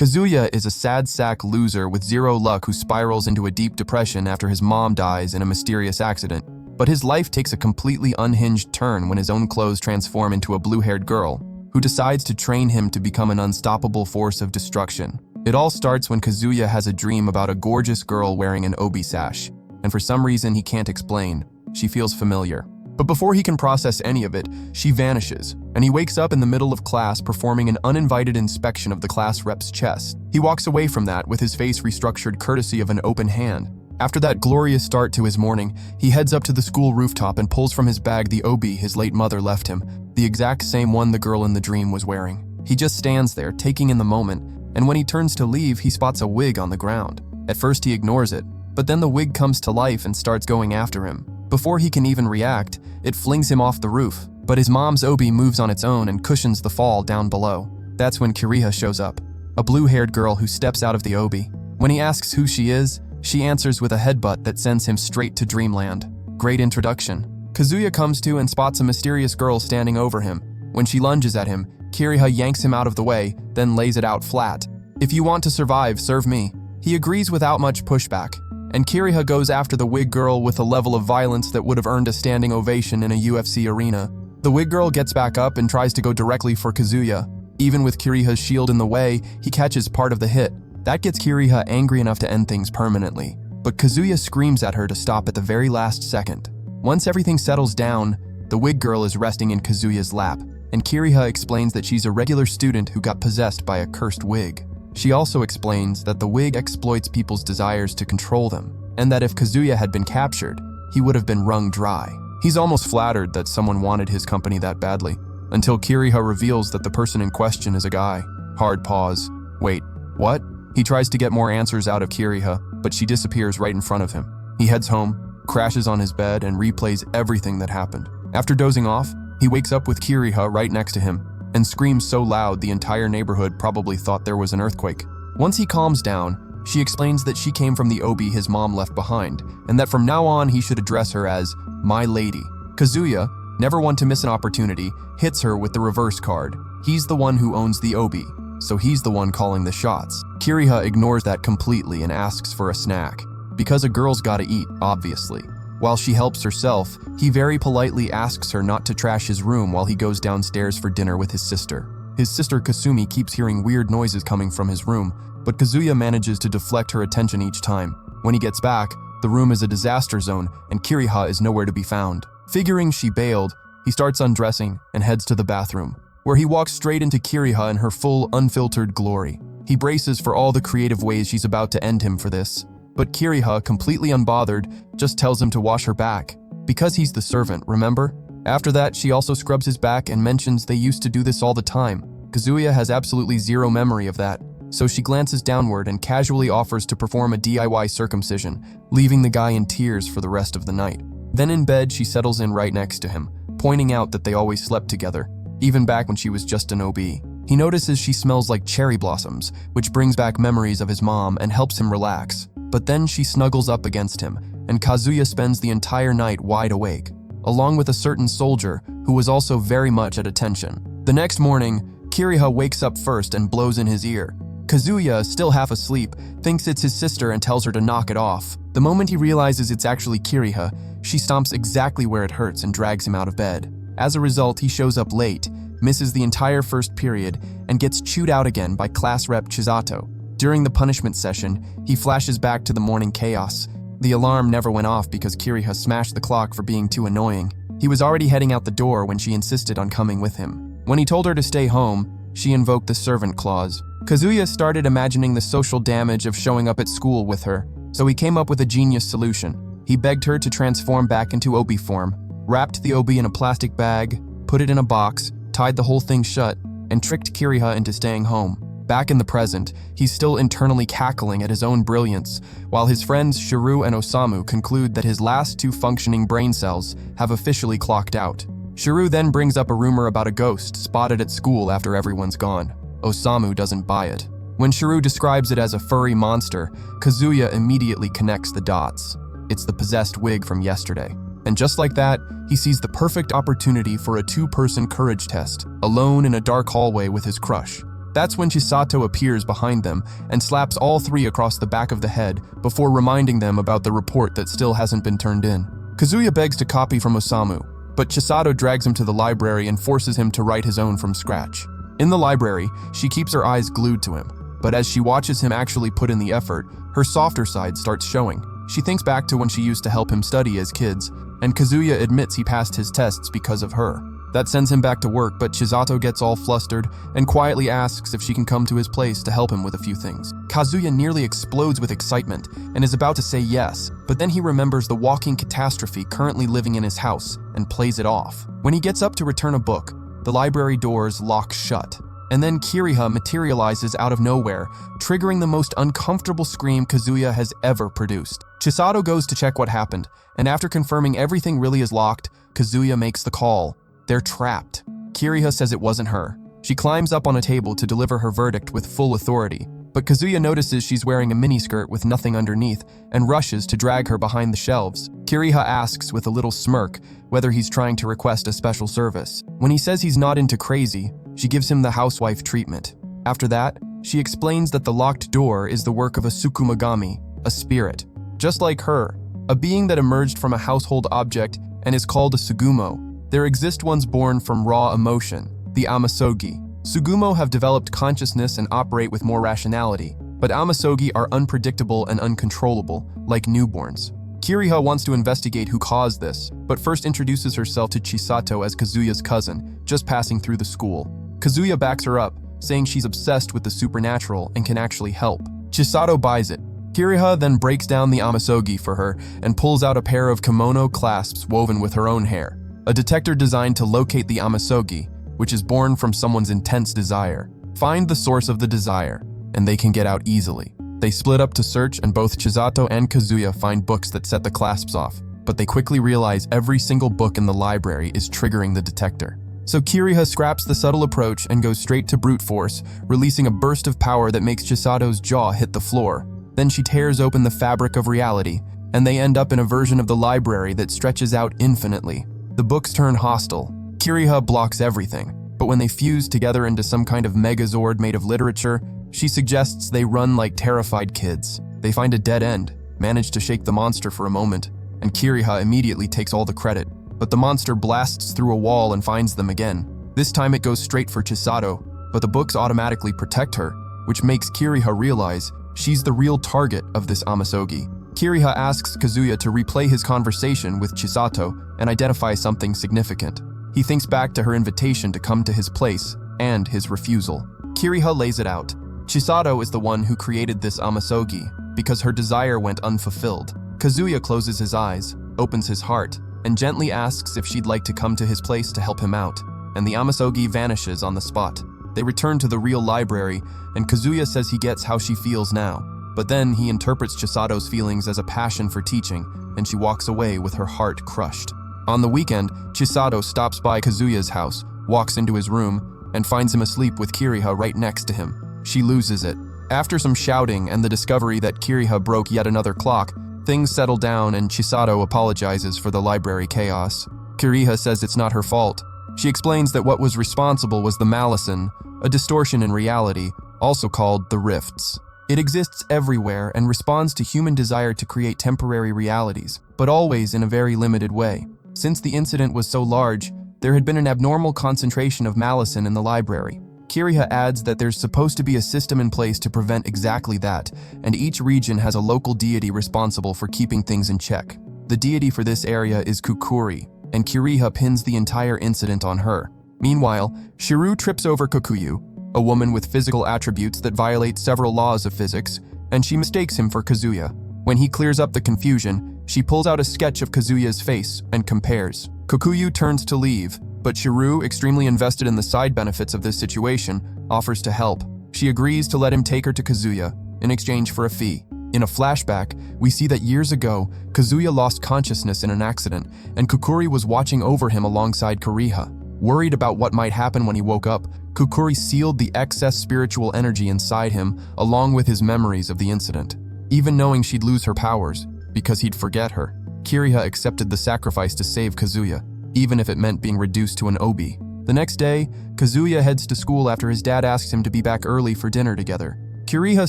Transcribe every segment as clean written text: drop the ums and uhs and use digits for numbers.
Kazuya is a sad sack loser with zero luck who spirals into a deep depression after his mom dies in a mysterious accident. But his life takes a completely unhinged turn when his own clothes transform into a blue-haired girl, who decides to train him to become an unstoppable force of destruction. It all starts when Kazuya has a dream about a gorgeous girl wearing an obi sash, and for some reason he can't explain, she feels familiar. But before he can process any of it, she vanishes, and he wakes up in the middle of class performing an uninvited inspection of the class rep's chest. He walks away from that with his face restructured courtesy of an open hand. After that glorious start to his morning, he heads up to the school rooftop and pulls from his bag the obi his late mother left him, the exact same one the girl in the dream was wearing. He just stands there, taking in the moment, and when he turns to leave, he spots a wig on the ground. At first he ignores it, but then the wig comes to life and starts going after him. Before he can even react, it flings him off the roof, but his mom's obi moves on its own and cushions the fall down below. That's when Kiriha shows up, a blue-haired girl who steps out of the obi. When he asks who she is, she answers with a headbutt that sends him straight to dreamland. Great introduction. Kazuya comes to and spots a mysterious girl standing over him. When she lunges at him, Kiriha yanks him out of the way, then lays it out flat. "If you want to survive, serve me." He agrees without much pushback, and Kiriha goes after the wig girl with a level of violence that would have earned a standing ovation in a UFC arena. The wig girl gets back up and tries to go directly for Kazuya. Even with Kiriha's shield in the way, he catches part of the hit. That gets Kiriha angry enough to end things permanently. But Kazuya screams at her to stop at the very last second. Once everything settles down, the wig girl is resting in Kazuya's lap, and Kiriha explains that she's a regular student who got possessed by a cursed wig. She also explains that the wig exploits people's desires to control them, and that if Kazuya had been captured, he would have been wrung dry. He's almost flattered that someone wanted his company that badly, until Kiriha reveals that the person in question is a guy. Hard pause. Wait, what? He tries to get more answers out of Kiriha, but she disappears right in front of him. He heads home, crashes on his bed, and replays everything that happened. After dozing off, he wakes up with Kiriha right next to him, and screams so loud the entire neighborhood probably thought there was an earthquake. Once he calms down, she explains that she came from the obi his mom left behind, and that from now on he should address her as "my lady." Kazuya, never one to miss an opportunity, hits her with the reverse card. He's the one who owns the obi, so he's the one calling the shots. Kiriha ignores that completely and asks for a snack, because a girl's gotta eat, obviously. While she helps herself, he very politely asks her not to trash his room while he goes downstairs for dinner with his sister. His sister Kasumi keeps hearing weird noises coming from his room, but Kazuya manages to deflect her attention each time. When he gets back, the room is a disaster zone and Kiriha is nowhere to be found. Figuring she bailed, he starts undressing and heads to the bathroom, where he walks straight into Kiriha in her full, unfiltered glory. He braces for all the creative ways she's about to end him for this. But Kiriha, completely unbothered, just tells him to wash her back. Because he's the servant, remember? After that, she also scrubs his back and mentions they used to do this all the time. Kazuya has absolutely zero memory of that, so she glances downward and casually offers to perform a DIY circumcision, leaving the guy in tears for the rest of the night. Then in bed, she settles in right next to him, pointing out that they always slept together, even back when she was just an OB. He notices she smells like cherry blossoms, which brings back memories of his mom and helps him relax. But then she snuggles up against him, and Kazuya spends the entire night wide awake, along with a certain soldier who was also very much at attention. The next morning, Kiriha wakes up first and blows in his ear. Kazuya, still half asleep, thinks it's his sister and tells her to knock it off. The moment he realizes it's actually Kiriha, she stomps exactly where it hurts and drags him out of bed. As a result, he shows up late, misses the entire first period, and gets chewed out again by class rep Chisato. During the punishment session, he flashes back to the morning chaos. The alarm never went off because Kiriha smashed the clock for being too annoying. He was already heading out the door when she insisted on coming with him. When he told her to stay home, she invoked the servant clause. Kazuya started imagining the social damage of showing up at school with her, so he came up with a genius solution. He begged her to transform back into obi form, wrapped the obi in a plastic bag, put it in a box, tied the whole thing shut, and tricked Kiriha into staying home. Back in the present, he's still internally cackling at his own brilliance, while his friends Shiru and Osamu conclude that his last two functioning brain cells have officially clocked out. Shiru then brings up a rumor about a ghost spotted at school after everyone's gone. Osamu doesn't buy it. When Shiru describes it as a furry monster, Kazuya immediately connects the dots. It's the possessed wig from yesterday. And just like that, he sees the perfect opportunity for a two-person courage test, alone in a dark hallway with his crush. That's when Chisato appears behind them and slaps all three across the back of the head before reminding them about the report that still hasn't been turned in. Kazuya begs to copy from Osamu, but Chisato drags him to the library and forces him to write his own from scratch. In the library, she keeps her eyes glued to him, but as she watches him actually put in the effort, her softer side starts showing. She thinks back to when she used to help him study as kids, and Kazuya admits he passed his tests because of her. That sends him back to work, but Chisato gets all flustered and quietly asks if she can come to his place to help him with a few things. Kazuya nearly explodes with excitement and is about to say yes, but then he remembers the walking catastrophe currently living in his house and plays it off. When he gets up to return a book, the library doors lock shut, and then Kiriha materializes out of nowhere, triggering the most uncomfortable scream Kazuya has ever produced. Chisato goes to check what happened, and after confirming everything really is locked, Kazuya makes the call. They're trapped. Kiriha says it wasn't her. She climbs up on a table to deliver her verdict with full authority, but Kazuya notices she's wearing a miniskirt with nothing underneath and rushes to drag her behind the shelves. Kiriha asks with a little smirk whether he's trying to request a special service. When he says he's not into crazy, she gives him the housewife treatment. After that, she explains that the locked door is the work of a Tsukumagami, a spirit. Just like her, a being that emerged from a household object and is called a Sugumo. There exist ones born from raw emotion, the Amasogi. Sugumo have developed consciousness and operate with more rationality, but Amasogi are unpredictable and uncontrollable, like newborns. Kiriha wants to investigate who caused this, but first introduces herself to Chisato as Kazuya's cousin, just passing through the school. Kazuya backs her up, saying she's obsessed with the supernatural and can actually help. Chisato buys it. Kiriha then breaks down the Amasogi for her and pulls out a pair of kimono clasps woven with her own hair. A detector designed to locate the Amasogi, which is born from someone's intense desire. Find the source of the desire, and they can get out easily. They split up to search, and both Chisato and Kazuya find books that set the clasps off, but they quickly realize every single book in the library is triggering the detector. So Kiriha scraps the subtle approach and goes straight to brute force, releasing a burst of power that makes Chisato's jaw hit the floor. Then she tears open the fabric of reality, and they end up in a version of the library that stretches out infinitely. The books turn hostile. Kiriha blocks everything, but when they fuse together into some kind of megazord made of literature, she suggests they run like terrified kids. They find a dead end, manage to shake the monster for a moment, and Kiriha immediately takes all the credit. But the monster blasts through a wall and finds them again. This time it goes straight for Chisato, but the books automatically protect her, which makes Kiriha realize she's the real target of this Amasogi. Kiriha asks Kazuya to replay his conversation with Chisato and identify something significant. He thinks back to her invitation to come to his place and his refusal. Kiriha lays it out. Chisato is the one who created this Amasogi because her desire went unfulfilled. Kazuya closes his eyes, opens his heart, and gently asks if she'd like to come to his place to help him out, and the Amasogi vanishes on the spot. They return to the real library, and Kazuya says he gets how she feels now. But then he interprets Chisato's feelings as a passion for teaching, and she walks away with her heart crushed. On the weekend, Chisato stops by Kazuya's house, walks into his room, and finds him asleep with Kiriha right next to him. She loses it. After some shouting and the discovery that Kiriha broke yet another clock, things settle down and Chisato apologizes for the library chaos. Kiriha says it's not her fault. She explains that what was responsible was the malison, a distortion in reality, also called the rifts. It exists everywhere and responds to human desire to create temporary realities, but always in a very limited way. Since the incident was so large, there had been an abnormal concentration of malison in the library. Kiriha adds that there's supposed to be a system in place to prevent exactly that, and each region has a local deity responsible for keeping things in check. The deity for this area is Kukuri, and Kiriha pins the entire incident on her. Meanwhile, Shiru trips over Kokuyu, a woman with physical attributes that violate several laws of physics, and she mistakes him for Kazuya. When he clears up the confusion, she pulls out a sketch of Kazuya's face and compares. Kokuyu turns to leave, but Shiru, extremely invested in the side benefits of this situation, offers to help. She agrees to let him take her to Kazuya in exchange for a fee. In a flashback, we see that years ago, Kazuya lost consciousness in an accident, and Kukuri was watching over him alongside Kiriha. Worried about what might happen when he woke up, Kukuri sealed the excess spiritual energy inside him along with his memories of the incident. Even knowing she'd lose her powers, because he'd forget her, Kiriha accepted the sacrifice to save Kazuya, even if it meant being reduced to an obi. The next day, Kazuya heads to school after his dad asks him to be back early for dinner together. Kiriha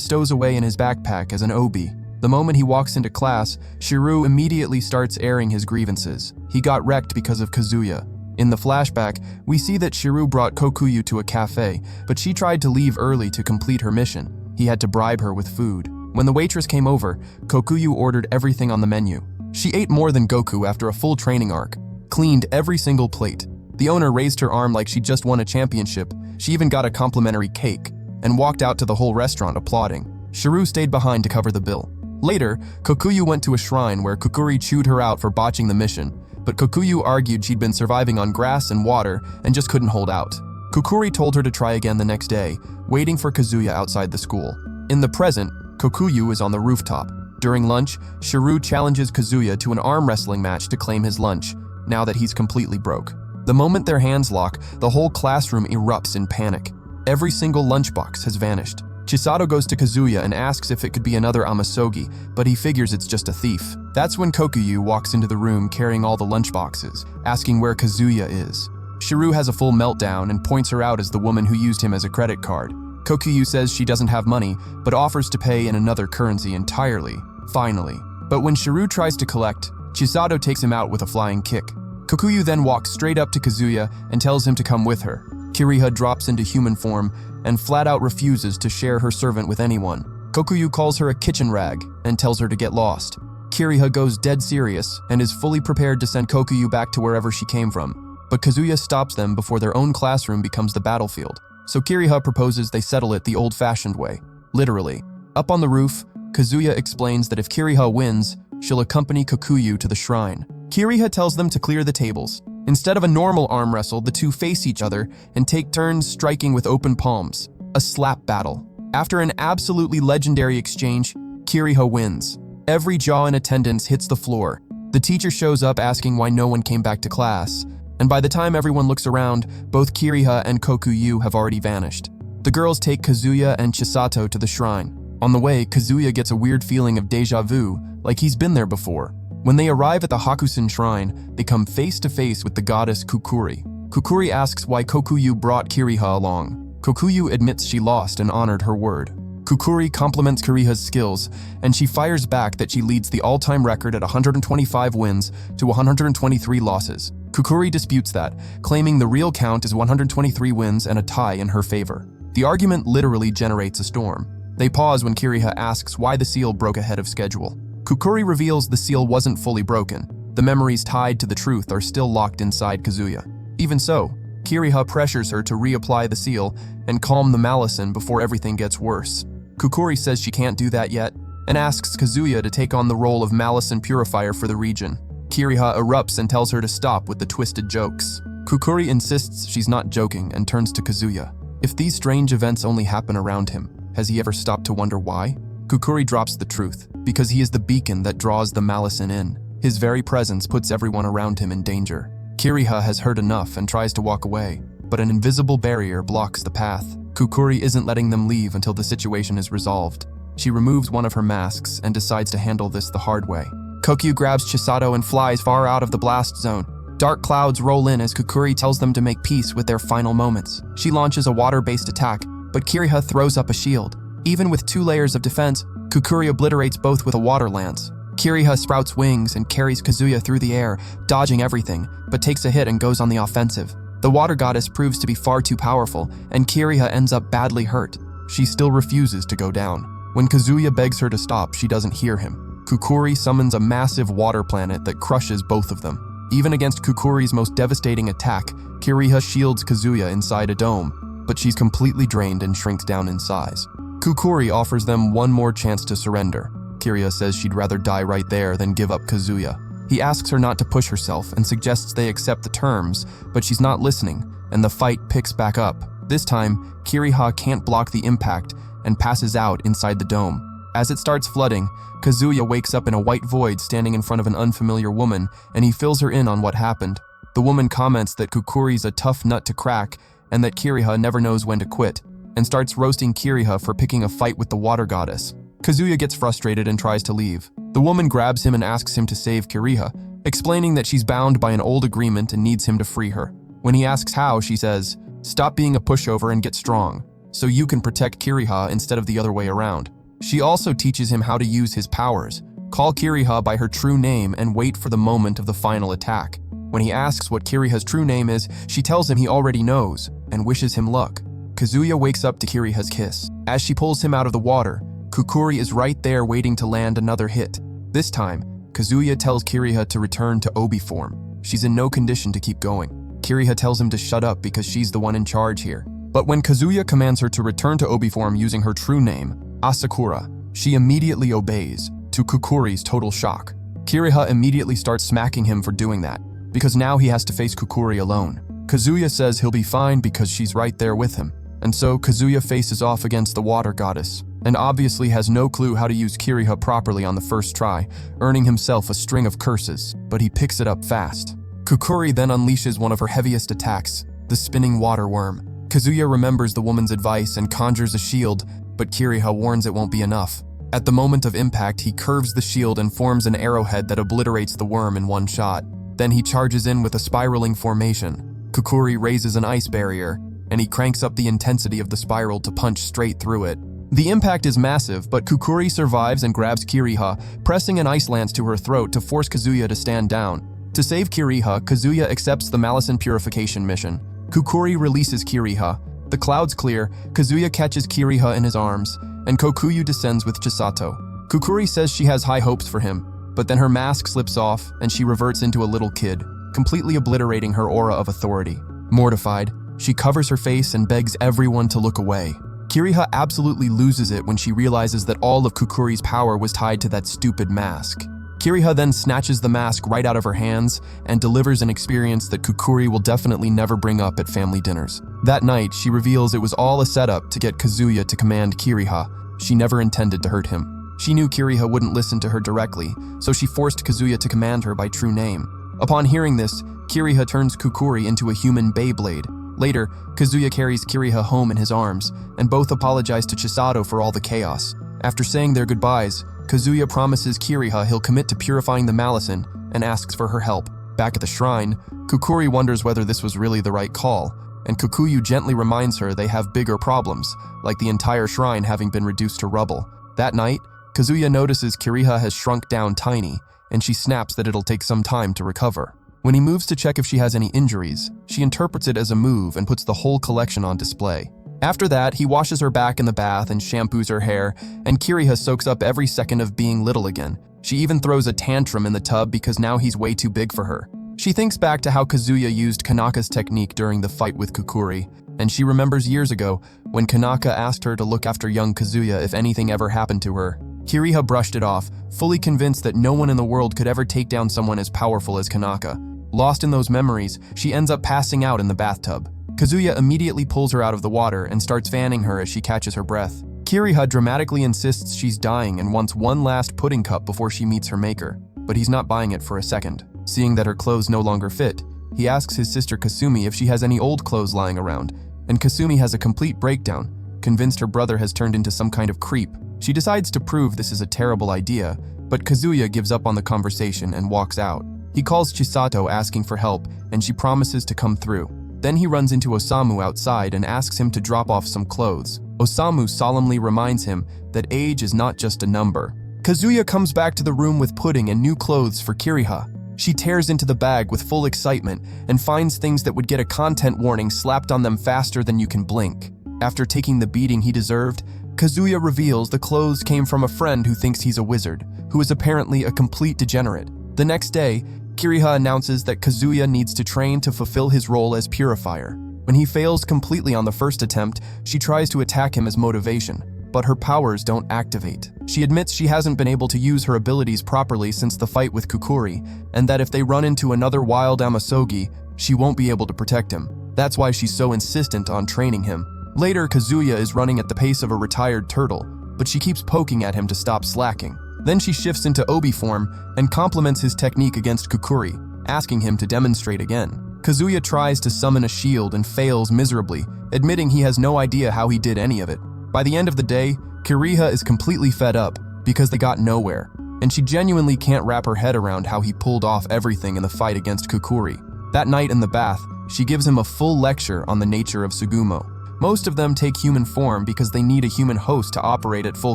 stows away in his backpack as an obi. The moment he walks into class, Shiru immediately starts airing his grievances. He got wrecked because of Kazuya. In the flashback, we see that Shiru brought Kokuyu to a cafe, but she tried to leave early to complete her mission. He had to bribe her with food. When the waitress came over, Kokuyu ordered everything on the menu. She ate more than Goku after a full training arc, cleaned every single plate. The owner raised her arm like she just won a championship. She even got a complimentary cake, and walked out to the whole restaurant applauding. Shiru stayed behind to cover the bill. Later, Kokuyu went to a shrine where Kukuri chewed her out for botching the mission, but Kokuyu argued she'd been surviving on grass and water and just couldn't hold out. Kukuri told her to try again the next day, waiting for Kazuya outside the school. In the present, Kokuyu is on the rooftop. During lunch, Shiru challenges Kazuya to an arm wrestling match to claim his lunch, now that he's completely broke. The moment their hands lock, the whole classroom erupts in panic. Every single lunchbox has vanished. Chisato goes to Kazuya and asks if it could be another Amasogi, but he figures it's just a thief. That's when Kokuyu walks into the room carrying all the lunchboxes, asking where Kazuya is. Shiru has a full meltdown and points her out as the woman who used him as a credit card. Kokuyu says she doesn't have money, but offers to pay in another currency entirely, finally. But when Shiru tries to collect, Chisato takes him out with a flying kick. Kokuyu then walks straight up to Kazuya and tells him to come with her. Kiriha drops into human form and flat out refuses to share her servant with anyone. Kokuyu calls her a kitchen rag and tells her to get lost. Kiriha goes dead serious and is fully prepared to send Kokuyu back to wherever she came from. But Kazuya stops them before their own classroom becomes the battlefield. So Kiriha proposes they settle it the old-fashioned way, literally. Up on the roof, Kazuya explains that if Kiriha wins, she'll accompany Kokuyu to the shrine. Kiriha tells them to clear the tables. Instead of a normal arm wrestle, the two face each other and take turns striking with open palms. A slap battle. After an absolutely legendary exchange, Kiriha wins. Every jaw in attendance hits the floor. The teacher shows up asking why no one came back to class, and by the time everyone looks around, both Kiriha and Kokuyu have already vanished. The girls take Kazuya and Chisato to the shrine. On the way, Kazuya gets a weird feeling of déjà vu, like he's been there before. When they arrive at the Hakusen shrine, they come face to face with the goddess Kukuri. Kukuri asks why Kokuyu brought Kiriha along. Kokuyu admits she lost and honored her word. Kukuri compliments Kiriha's skills, and she fires back that she leads the all-time record at 125 wins to 123 losses. Kukuri disputes that, claiming the real count is 123 wins and a tie in her favor. The argument literally generates a storm. They pause when Kiriha asks why the seal broke ahead of schedule. Kukuri reveals the seal wasn't fully broken. The memories tied to the truth are still locked inside Kazuya. Even so, Kiriha pressures her to reapply the seal and calm the Malison before everything gets worse. Kukuri says she can't do that yet, and asks Kazuya to take on the role of Malison Purifier for the region. Kiriha erupts and tells her to stop with the twisted jokes. Kukuri insists she's not joking and turns to Kazuya. If these strange events only happen around him, has he ever stopped to wonder why? Kukuri drops the truth, because he is the beacon that draws the Malison in. His very presence puts everyone around him in danger. Kiriha has heard enough and tries to walk away, but an invisible barrier blocks the path. Kukuri isn't letting them leave until the situation is resolved. She removes one of her masks and decides to handle this the hard way. Kokyu grabs Chisato and flies far out of the blast zone. Dark clouds roll in as Kukuri tells them to make peace with their final moments. She launches a water-based attack, but Kiriha throws up a shield. Even with 2 layers of defense, Kukuri obliterates both with a water lance. Kiriha sprouts wings and carries Kazuya through the air, dodging everything, but takes a hit and goes on the offensive. The water goddess proves to be far too powerful, and Kiriha ends up badly hurt. She still refuses to go down. When Kazuya begs her to stop, she doesn't hear him. Kukuri summons a massive water planet that crushes both of them. Even against Kukuri's most devastating attack, Kiriha shields Kazuya inside a dome, but she's completely drained and shrinks down in size. Kukuri offers them one more chance to surrender. Kiriha says she'd rather die right there than give up Kazuya. He asks her not to push herself and suggests they accept the terms, but she's not listening, and the fight picks back up. This time, Kiriha can't block the impact and passes out inside the dome. As it starts flooding, Kazuya wakes up in a white void standing in front of an unfamiliar woman, and he fills her in on what happened. The woman comments that Kukuri's a tough nut to crack and that Kiriha never knows when to quit, and starts roasting Kiriha for picking a fight with the water goddess. Kazuya gets frustrated and tries to leave. The woman grabs him and asks him to save Kiriha, explaining that she's bound by an old agreement and needs him to free her. When he asks how, she says, "Stop being a pushover and get strong, so you can protect Kiriha instead of the other way around." She also teaches him how to use his powers, call Kiriha by her true name and wait for the moment of the final attack. When he asks what Kiriha's true name is, she tells him he already knows and wishes him luck. Kazuya wakes up to Kiriha's kiss. As she pulls him out of the water, Kukuri is right there waiting to land another hit. This time, Kazuya tells Kiriha to return to Obi form. She's in no condition to keep going. Kiriha tells him to shut up because she's the one in charge here. But when Kazuya commands her to return to Obi form using her true name, Asakura, she immediately obeys, to Kukuri's total shock. Kiriha immediately starts smacking him for doing that, because now he has to face Kukuri alone. Kazuya says he'll be fine because she's right there with him. And so Kazuya faces off against the water goddess, and obviously has no clue how to use Kiriha properly on the first try, earning himself a string of curses, but he picks it up fast. Kukuri then unleashes one of her heaviest attacks, the spinning water worm. Kazuya remembers the woman's advice and conjures a shield, but Kiriha warns it won't be enough. At the moment of impact, he curves the shield and forms an arrowhead that obliterates the worm in one shot. Then he charges in with a spiraling formation. Kukuri raises an ice barrier, and he cranks up the intensity of the spiral to punch straight through it. The impact is massive, but Kukuri survives and grabs Kiriha, pressing an ice lance to her throat to force Kazuya to stand down. To save Kiriha, Kazuya accepts the Malison Purification mission. Kukuri releases Kiriha. The clouds clear, Kazuya catches Kiriha in his arms, and Kokuyu descends with Chisato. Kukuri says she has high hopes for him, but then her mask slips off and she reverts into a little kid, completely obliterating her aura of authority. Mortified, she covers her face and begs everyone to look away. Kiriha absolutely loses it when she realizes that all of Kukuri's power was tied to that stupid mask. Kiriha then snatches the mask right out of her hands and delivers an experience that Kukuri will definitely never bring up at family dinners. That night, she reveals it was all a setup to get Kazuya to command Kiriha. She never intended to hurt him. She knew Kiriha wouldn't listen to her directly, so she forced Kazuya to command her by true name. Upon hearing this, Kiriha turns Kukuri into a human Beyblade. Later, Kazuya carries Kiriha home in his arms, and both apologize to Chisato for all the chaos. After saying their goodbyes, Kazuya promises Kiriha he'll commit to purifying the Malison and asks for her help. Back at the shrine, Kukuri wonders whether this was really the right call, and Kokuyu gently reminds her they have bigger problems, like the entire shrine having been reduced to rubble. That night, Kazuya notices Kiriha has shrunk down tiny, and she snaps that it'll take some time to recover. When he moves to check if she has any injuries, she interprets it as a move and puts the whole collection on display. After that, he washes her back in the bath and shampoos her hair, and Kiriha soaks up every second of being little again. She even throws a tantrum in the tub because now he's way too big for her. She thinks back to how Kazuya used Kanaka's technique during the fight with Kukuri, and she remembers years ago when Kanaka asked her to look after young Kazuya if anything ever happened to her. Kiriha brushed it off, fully convinced that no one in the world could ever take down someone as powerful as Kanaka. Lost in those memories, she ends up passing out in the bathtub. Kazuya immediately pulls her out of the water and starts fanning her as she catches her breath. Kiriha dramatically insists she's dying and wants one last pudding cup before she meets her maker, but he's not buying it for a second. Seeing that her clothes no longer fit, he asks his sister Kasumi if she has any old clothes lying around, and Kasumi has a complete breakdown, convinced her brother has turned into some kind of creep. She decides to prove this is a terrible idea, but Kazuya gives up on the conversation and walks out. He calls Chisato asking for help, and she promises to come through. Then he runs into Osamu outside and asks him to drop off some clothes. Osamu solemnly reminds him that age is not just a number. Kazuya comes back to the room with pudding and new clothes for Kiriha. She tears into the bag with full excitement and finds things that would get a content warning slapped on them faster than you can blink. After taking the beating he deserved, Kazuya reveals the clothes came from a friend who thinks he's a wizard, who is apparently a complete degenerate. The next day, Kiriha announces that Kazuya needs to train to fulfill his role as purifier. When he fails completely on the first attempt, she tries to attack him as motivation, but her powers don't activate. She admits she hasn't been able to use her abilities properly since the fight with Kukuri, and that if they run into another wild Amasogi, she won't be able to protect him. That's why she's so insistent on training him. Later, Kazuya is running at the pace of a retired turtle, but she keeps poking at him to stop slacking. Then she shifts into Obi form and compliments his technique against Kukuri, asking him to demonstrate again. Kazuya tries to summon a shield and fails miserably, admitting he has no idea how he did any of it. By the end of the day, Kiriha is completely fed up because they got nowhere, and she genuinely can't wrap her head around how he pulled off everything in the fight against Kukuri. That night in the bath, She gives him a full lecture on the nature of Tsugumo. Most of them take human form because they need a human host to operate at full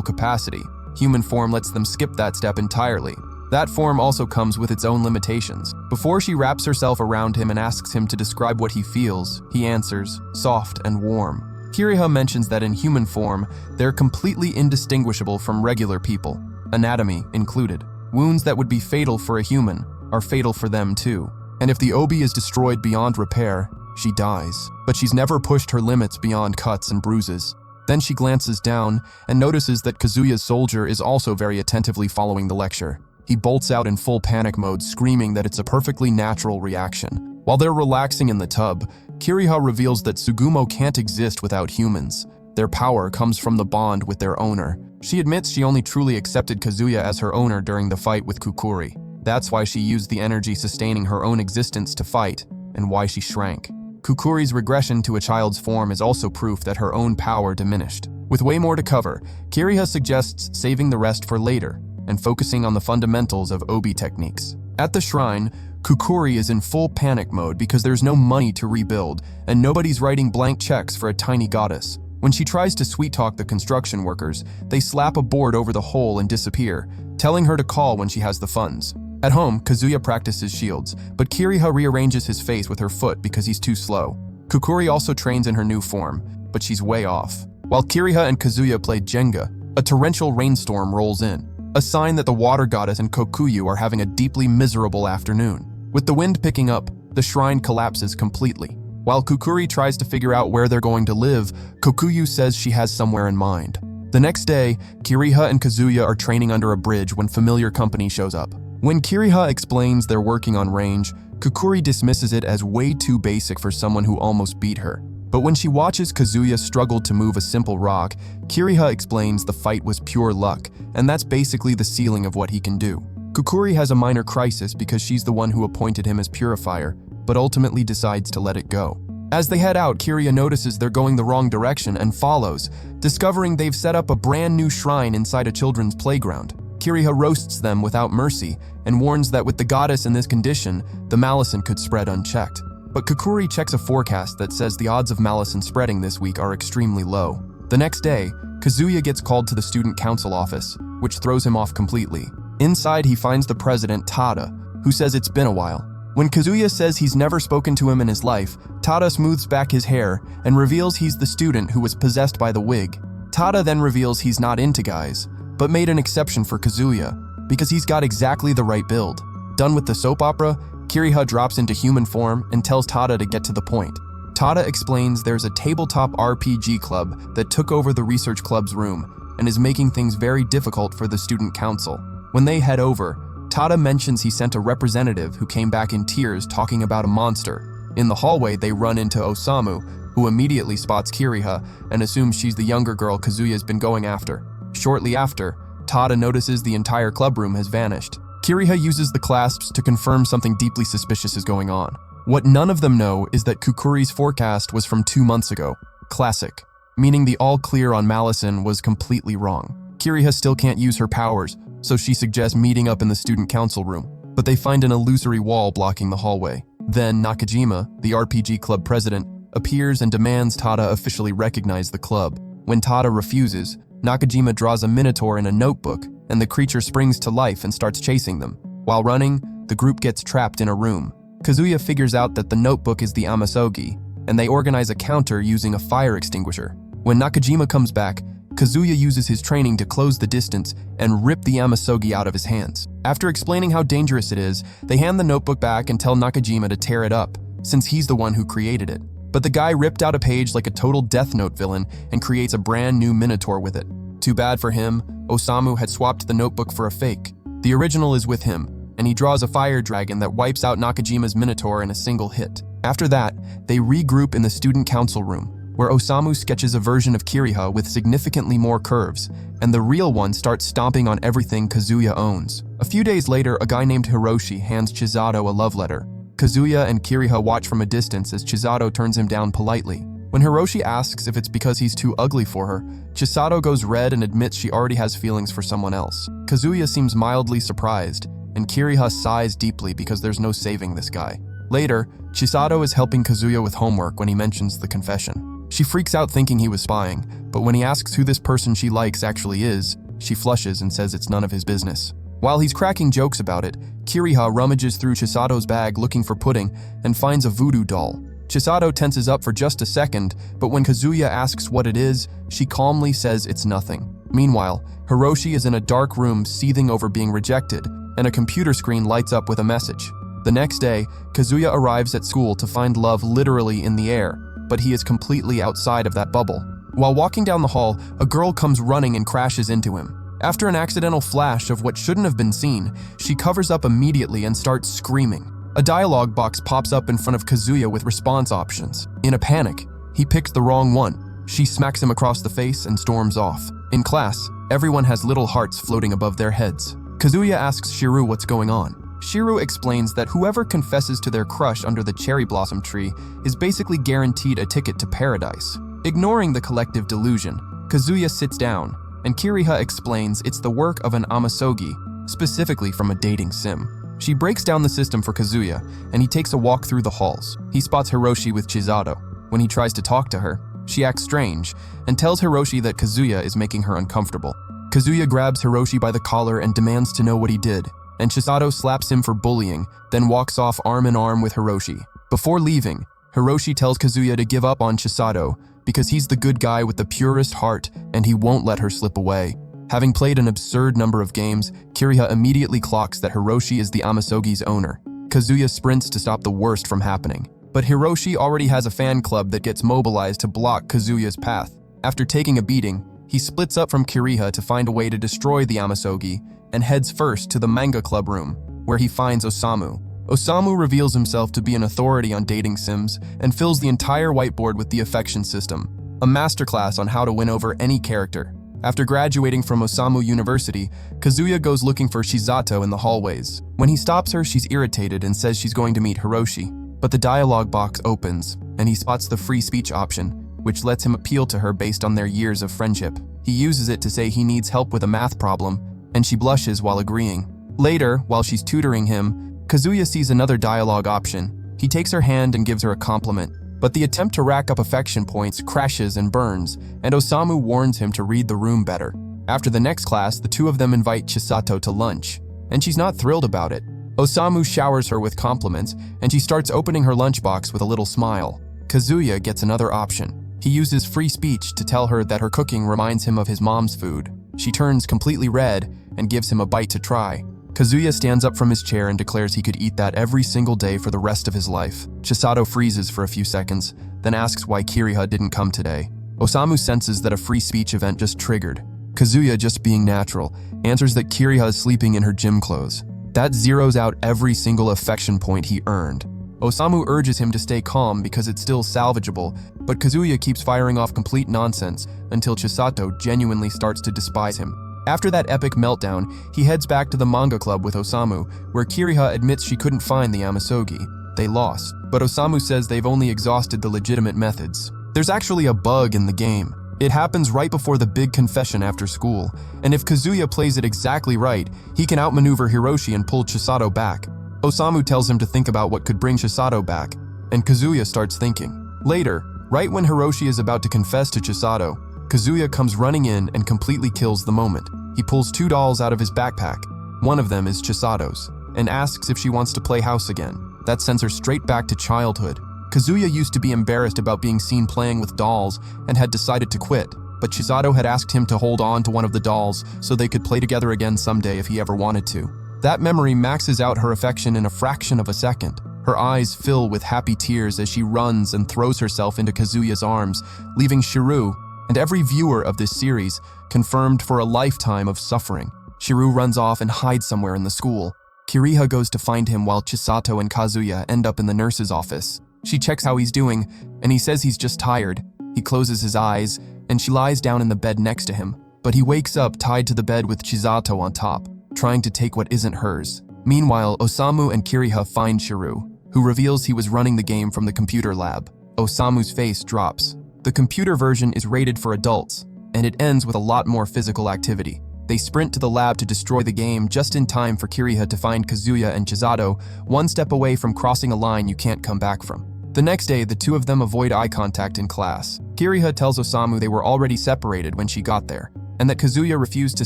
capacity. Human form lets them skip that step entirely. That form also comes with its own limitations. Before she wraps herself around him and asks him to describe what he feels, he answers, soft and warm. Kiriha mentions that in human form, they're completely indistinguishable from regular people, anatomy included. Wounds that would be fatal for a human are fatal for them too. And if the obi is destroyed beyond repair, she dies. But she's never pushed her limits beyond cuts and bruises. Then she glances down and notices that Kazuya's soldier is also very attentively following the lecture. He bolts out in full panic mode, screaming that it's a perfectly natural reaction. While they're relaxing in the tub, Kiriha reveals that Tsugumo can't exist without humans. Their power comes from the bond with their owner. She admits she only truly accepted Kazuya as her owner during the fight with Kukuri. That's why she used the energy sustaining her own existence to fight, and why she shrank. Kukuri's regression to a child's form is also proof that her own power diminished. With way more to cover, Kiriha suggests saving the rest for later, and focusing on the fundamentals of obi techniques. At the shrine, Kukuri is in full panic mode because there's no money to rebuild, and nobody's writing blank checks for a tiny goddess. When she tries to sweet-talk the construction workers, they slap a board over the hole and disappear, telling her to call when she has the funds. At home, Kazuya practices shields, but Kiriha rearranges his face with her foot because he's too slow. Kukuri also trains in her new form, but she's way off. While Kiriha and Kazuya play Jenga, a torrential rainstorm rolls in, a sign that the water goddess and Kokuyu are having a deeply miserable afternoon. With the wind picking up, the shrine collapses completely. While Kukuri tries to figure out where they're going to live, Kokuyu says she has somewhere in mind. The next day, Kiriha and Kazuya are training under a bridge when familiar company shows up. When Kiriha explains they're working on range, Kukuri dismisses it as way too basic for someone who almost beat her. But when she watches Kazuya struggle to move a simple rock, Kiriha explains the fight was pure luck, and that's basically the ceiling of what he can do. Kukuri has a minor crisis because she's the one who appointed him as purifier, but ultimately decides to let it go. As they head out, Kiriha notices they're going the wrong direction and follows, discovering they've set up a brand new shrine inside a children's playground. Kiriha roasts them without mercy and warns that with the goddess in this condition, the Malison could spread unchecked. But Kukuri checks a forecast that says the odds of Malison spreading this week are extremely low. The next day, Kazuya gets called to the student council office, which throws him off completely. Inside, he finds the president, Tada, who says it's been a while. When Kazuya says he's never spoken to him in his life, Tada smooths back his hair and reveals he's the student who was possessed by the wig. Tada then reveals he's not into guys, but made an exception for Kazuya, because he's got exactly the right build. Done with the soap opera, Kiriha drops into human form and tells Tada to get to the point. Tada explains there's a tabletop RPG club that took over the research club's room and is making things very difficult for the student council. When they head over, Tada mentions he sent a representative who came back in tears talking about a monster. In the hallway, they run into Osamu, who immediately spots Kiriha and assumes she's the younger girl Kazuya's been going after. Shortly after, Tada notices the entire club room has vanished. Kiriha uses the clasps to confirm something deeply suspicious is going on. What none of them know is that Kukuri's forecast was from 2 months ago. Classic. Meaning the all clear on Malison was completely wrong. Kiriha still can't use her powers, so she suggests meeting up in the student council room, but they find an illusory wall blocking the hallway. Then Nakajima, the RPG club president, appears and demands Tada officially recognize the club. When Tada refuses, Nakajima draws a minotaur in a notebook, and the creature springs to life and starts chasing them. While running, the group gets trapped in a room. Kazuya figures out that the notebook is the Amasogi, and they organize a counter using a fire extinguisher. When Nakajima comes back, Kazuya uses his training to close the distance and rip the Amasogi out of his hands. After explaining how dangerous it is, they hand the notebook back and tell Nakajima to tear it up, since he's the one who created it. But the guy ripped out a page like a total Death Note villain and creates a brand new minotaur with it. Too bad for him, Osamu had swapped the notebook for a fake. The original is with him, and he draws a fire dragon that wipes out Nakajima's minotaur in a single hit. After that, they regroup in the student council room, where Osamu sketches a version of Kiriha with significantly more curves, and the real one starts stomping on everything Kazuya owns. A few days later, a guy named Hiroshi hands Chisato a love letter. Kazuya and Kiriha watch from a distance as Chisato turns him down politely. When Hiroshi asks if it's because he's too ugly for her, Chisato goes red and admits she already has feelings for someone else. Kazuya seems mildly surprised, and Kiriha sighs deeply because there's no saving this guy. Later, Chisato is helping Kazuya with homework when he mentions the confession. She freaks out thinking he was spying, but when he asks who this person she likes actually is, she flushes and says it's none of his business. While he's cracking jokes about it, Kiriha rummages through Chisato's bag looking for pudding and finds a voodoo doll. Chisato tenses up for just a second, but when Kazuya asks what it is, she calmly says it's nothing. Meanwhile, Hiroshi is in a dark room seething over being rejected, and a computer screen lights up with a message. The next day, Kazuya arrives at school to find love literally in the air, but he is completely outside of that bubble. While walking down the hall, a girl comes running and crashes into him. After an accidental flash of what shouldn't have been seen, she covers up immediately and starts screaming. A dialogue box pops up in front of Kazuya with response options. In a panic, he picks the wrong one. She smacks him across the face and storms off. In class, everyone has little hearts floating above their heads. Kazuya asks Shiru what's going on. Shiru explains that whoever confesses to their crush under the cherry blossom tree is basically guaranteed a ticket to paradise. Ignoring the collective delusion, Kazuya sits down, and Kiriha explains it's the work of an amasogi, specifically from a dating sim. She breaks down the system for Kazuya, and he takes a walk through the halls. He spots Hiroshi with Chisato. When he tries to talk to her, she acts strange, and tells Hiroshi that Kazuya is making her uncomfortable. Kazuya grabs Hiroshi by the collar and demands to know what he did, and Chisato slaps him for bullying, then walks off arm in arm with Hiroshi. Before leaving, Hiroshi tells Kazuya to give up on Chisato because he's the good guy with the purest heart and he won't let her slip away. Having played an absurd number of games, Kiriha immediately clocks that Hiroshi is the Amasogi's owner. Kazuya sprints to stop the worst from happening, but Hiroshi already has a fan club that gets mobilized to block Kazuya's path. After taking a beating, he splits up from Kiriha to find a way to destroy the Amasogi and heads first to the manga club room, where he finds Osamu. Osamu reveals himself to be an authority on dating sims and fills the entire whiteboard with the affection system, a masterclass on how to win over any character. After graduating from Osamu University, Kazuya goes looking for Chisato in the hallways. When he stops her, she's irritated and says she's going to meet Hiroshi. But the dialogue box opens, and he spots the free speech option, which lets him appeal to her based on their years of friendship. He uses it to say he needs help with a math problem, and she blushes while agreeing. Later, while she's tutoring him, Kazuya sees another dialogue option. He takes her hand and gives her a compliment, but the attempt to rack up affection points crashes and burns, and Osamu warns him to read the room better. After the next class, the two of them invite Chisato to lunch, and she's not thrilled about it. Osamu showers her with compliments, and she starts opening her lunchbox with a little smile. Kazuya gets another option. He uses free speech to tell her that her cooking reminds him of his mom's food. She turns completely red and gives him a bite to try. Kazuya stands up from his chair and declares he could eat that every single day for the rest of his life. Chisato freezes for a few seconds, then asks why Kiriha didn't come today. Osamu senses that a free speech event just triggered. Kazuya, just being natural, answers that Kiriha is sleeping in her gym clothes. That zeroes out every single affection point he earned. Osamu urges him to stay calm because it's still salvageable, but Kazuya keeps firing off complete nonsense until Chisato genuinely starts to despise him. After that epic meltdown, he heads back to the manga club with Osamu, where Kiriha admits she couldn't find the Amasogi. They lost, but Osamu says they've only exhausted the legitimate methods. There's actually a bug in the game. It happens right before the big confession after school, and if Kazuya plays it exactly right, he can outmaneuver Hiroshi and pull Chisato back. Osamu tells him to think about what could bring Chisato back, and Kazuya starts thinking. Later, right when Hiroshi is about to confess to Chisato, Kazuya comes running in and completely kills the moment. He pulls two dolls out of his backpack. One of them is Chisato's, and asks if she wants to play house again. That sends her straight back to childhood. Kazuya used to be embarrassed about being seen playing with dolls and had decided to quit, but Chisato had asked him to hold on to one of the dolls so they could play together again someday if he ever wanted to. That memory maxes out her affection in a fraction of a second. Her eyes fill with happy tears as she runs and throws herself into Kazuya's arms, leaving Shiru and every viewer of this series confirmed for a lifetime of suffering. Shiru runs off and hides somewhere in the school. Kiriha goes to find him while Chisato and Kazuya end up in the nurse's office. She checks how he's doing, and he says he's just tired. He closes his eyes, and she lies down in the bed next to him, but he wakes up tied to the bed with Chisato on top, trying to take what isn't hers. Meanwhile, Osamu and Kiriha find Shiru, who reveals he was running the game from the computer lab. Osamu's face drops. The computer version is rated for adults, and it ends with a lot more physical activity. They sprint to the lab to destroy the game just in time for Kiriha to find Kazuya and Chisato one step away from crossing a line you can't come back from. The next day, the two of them avoid eye contact in class. Kiriha tells Osamu they were already separated when she got there, and that Kazuya refused to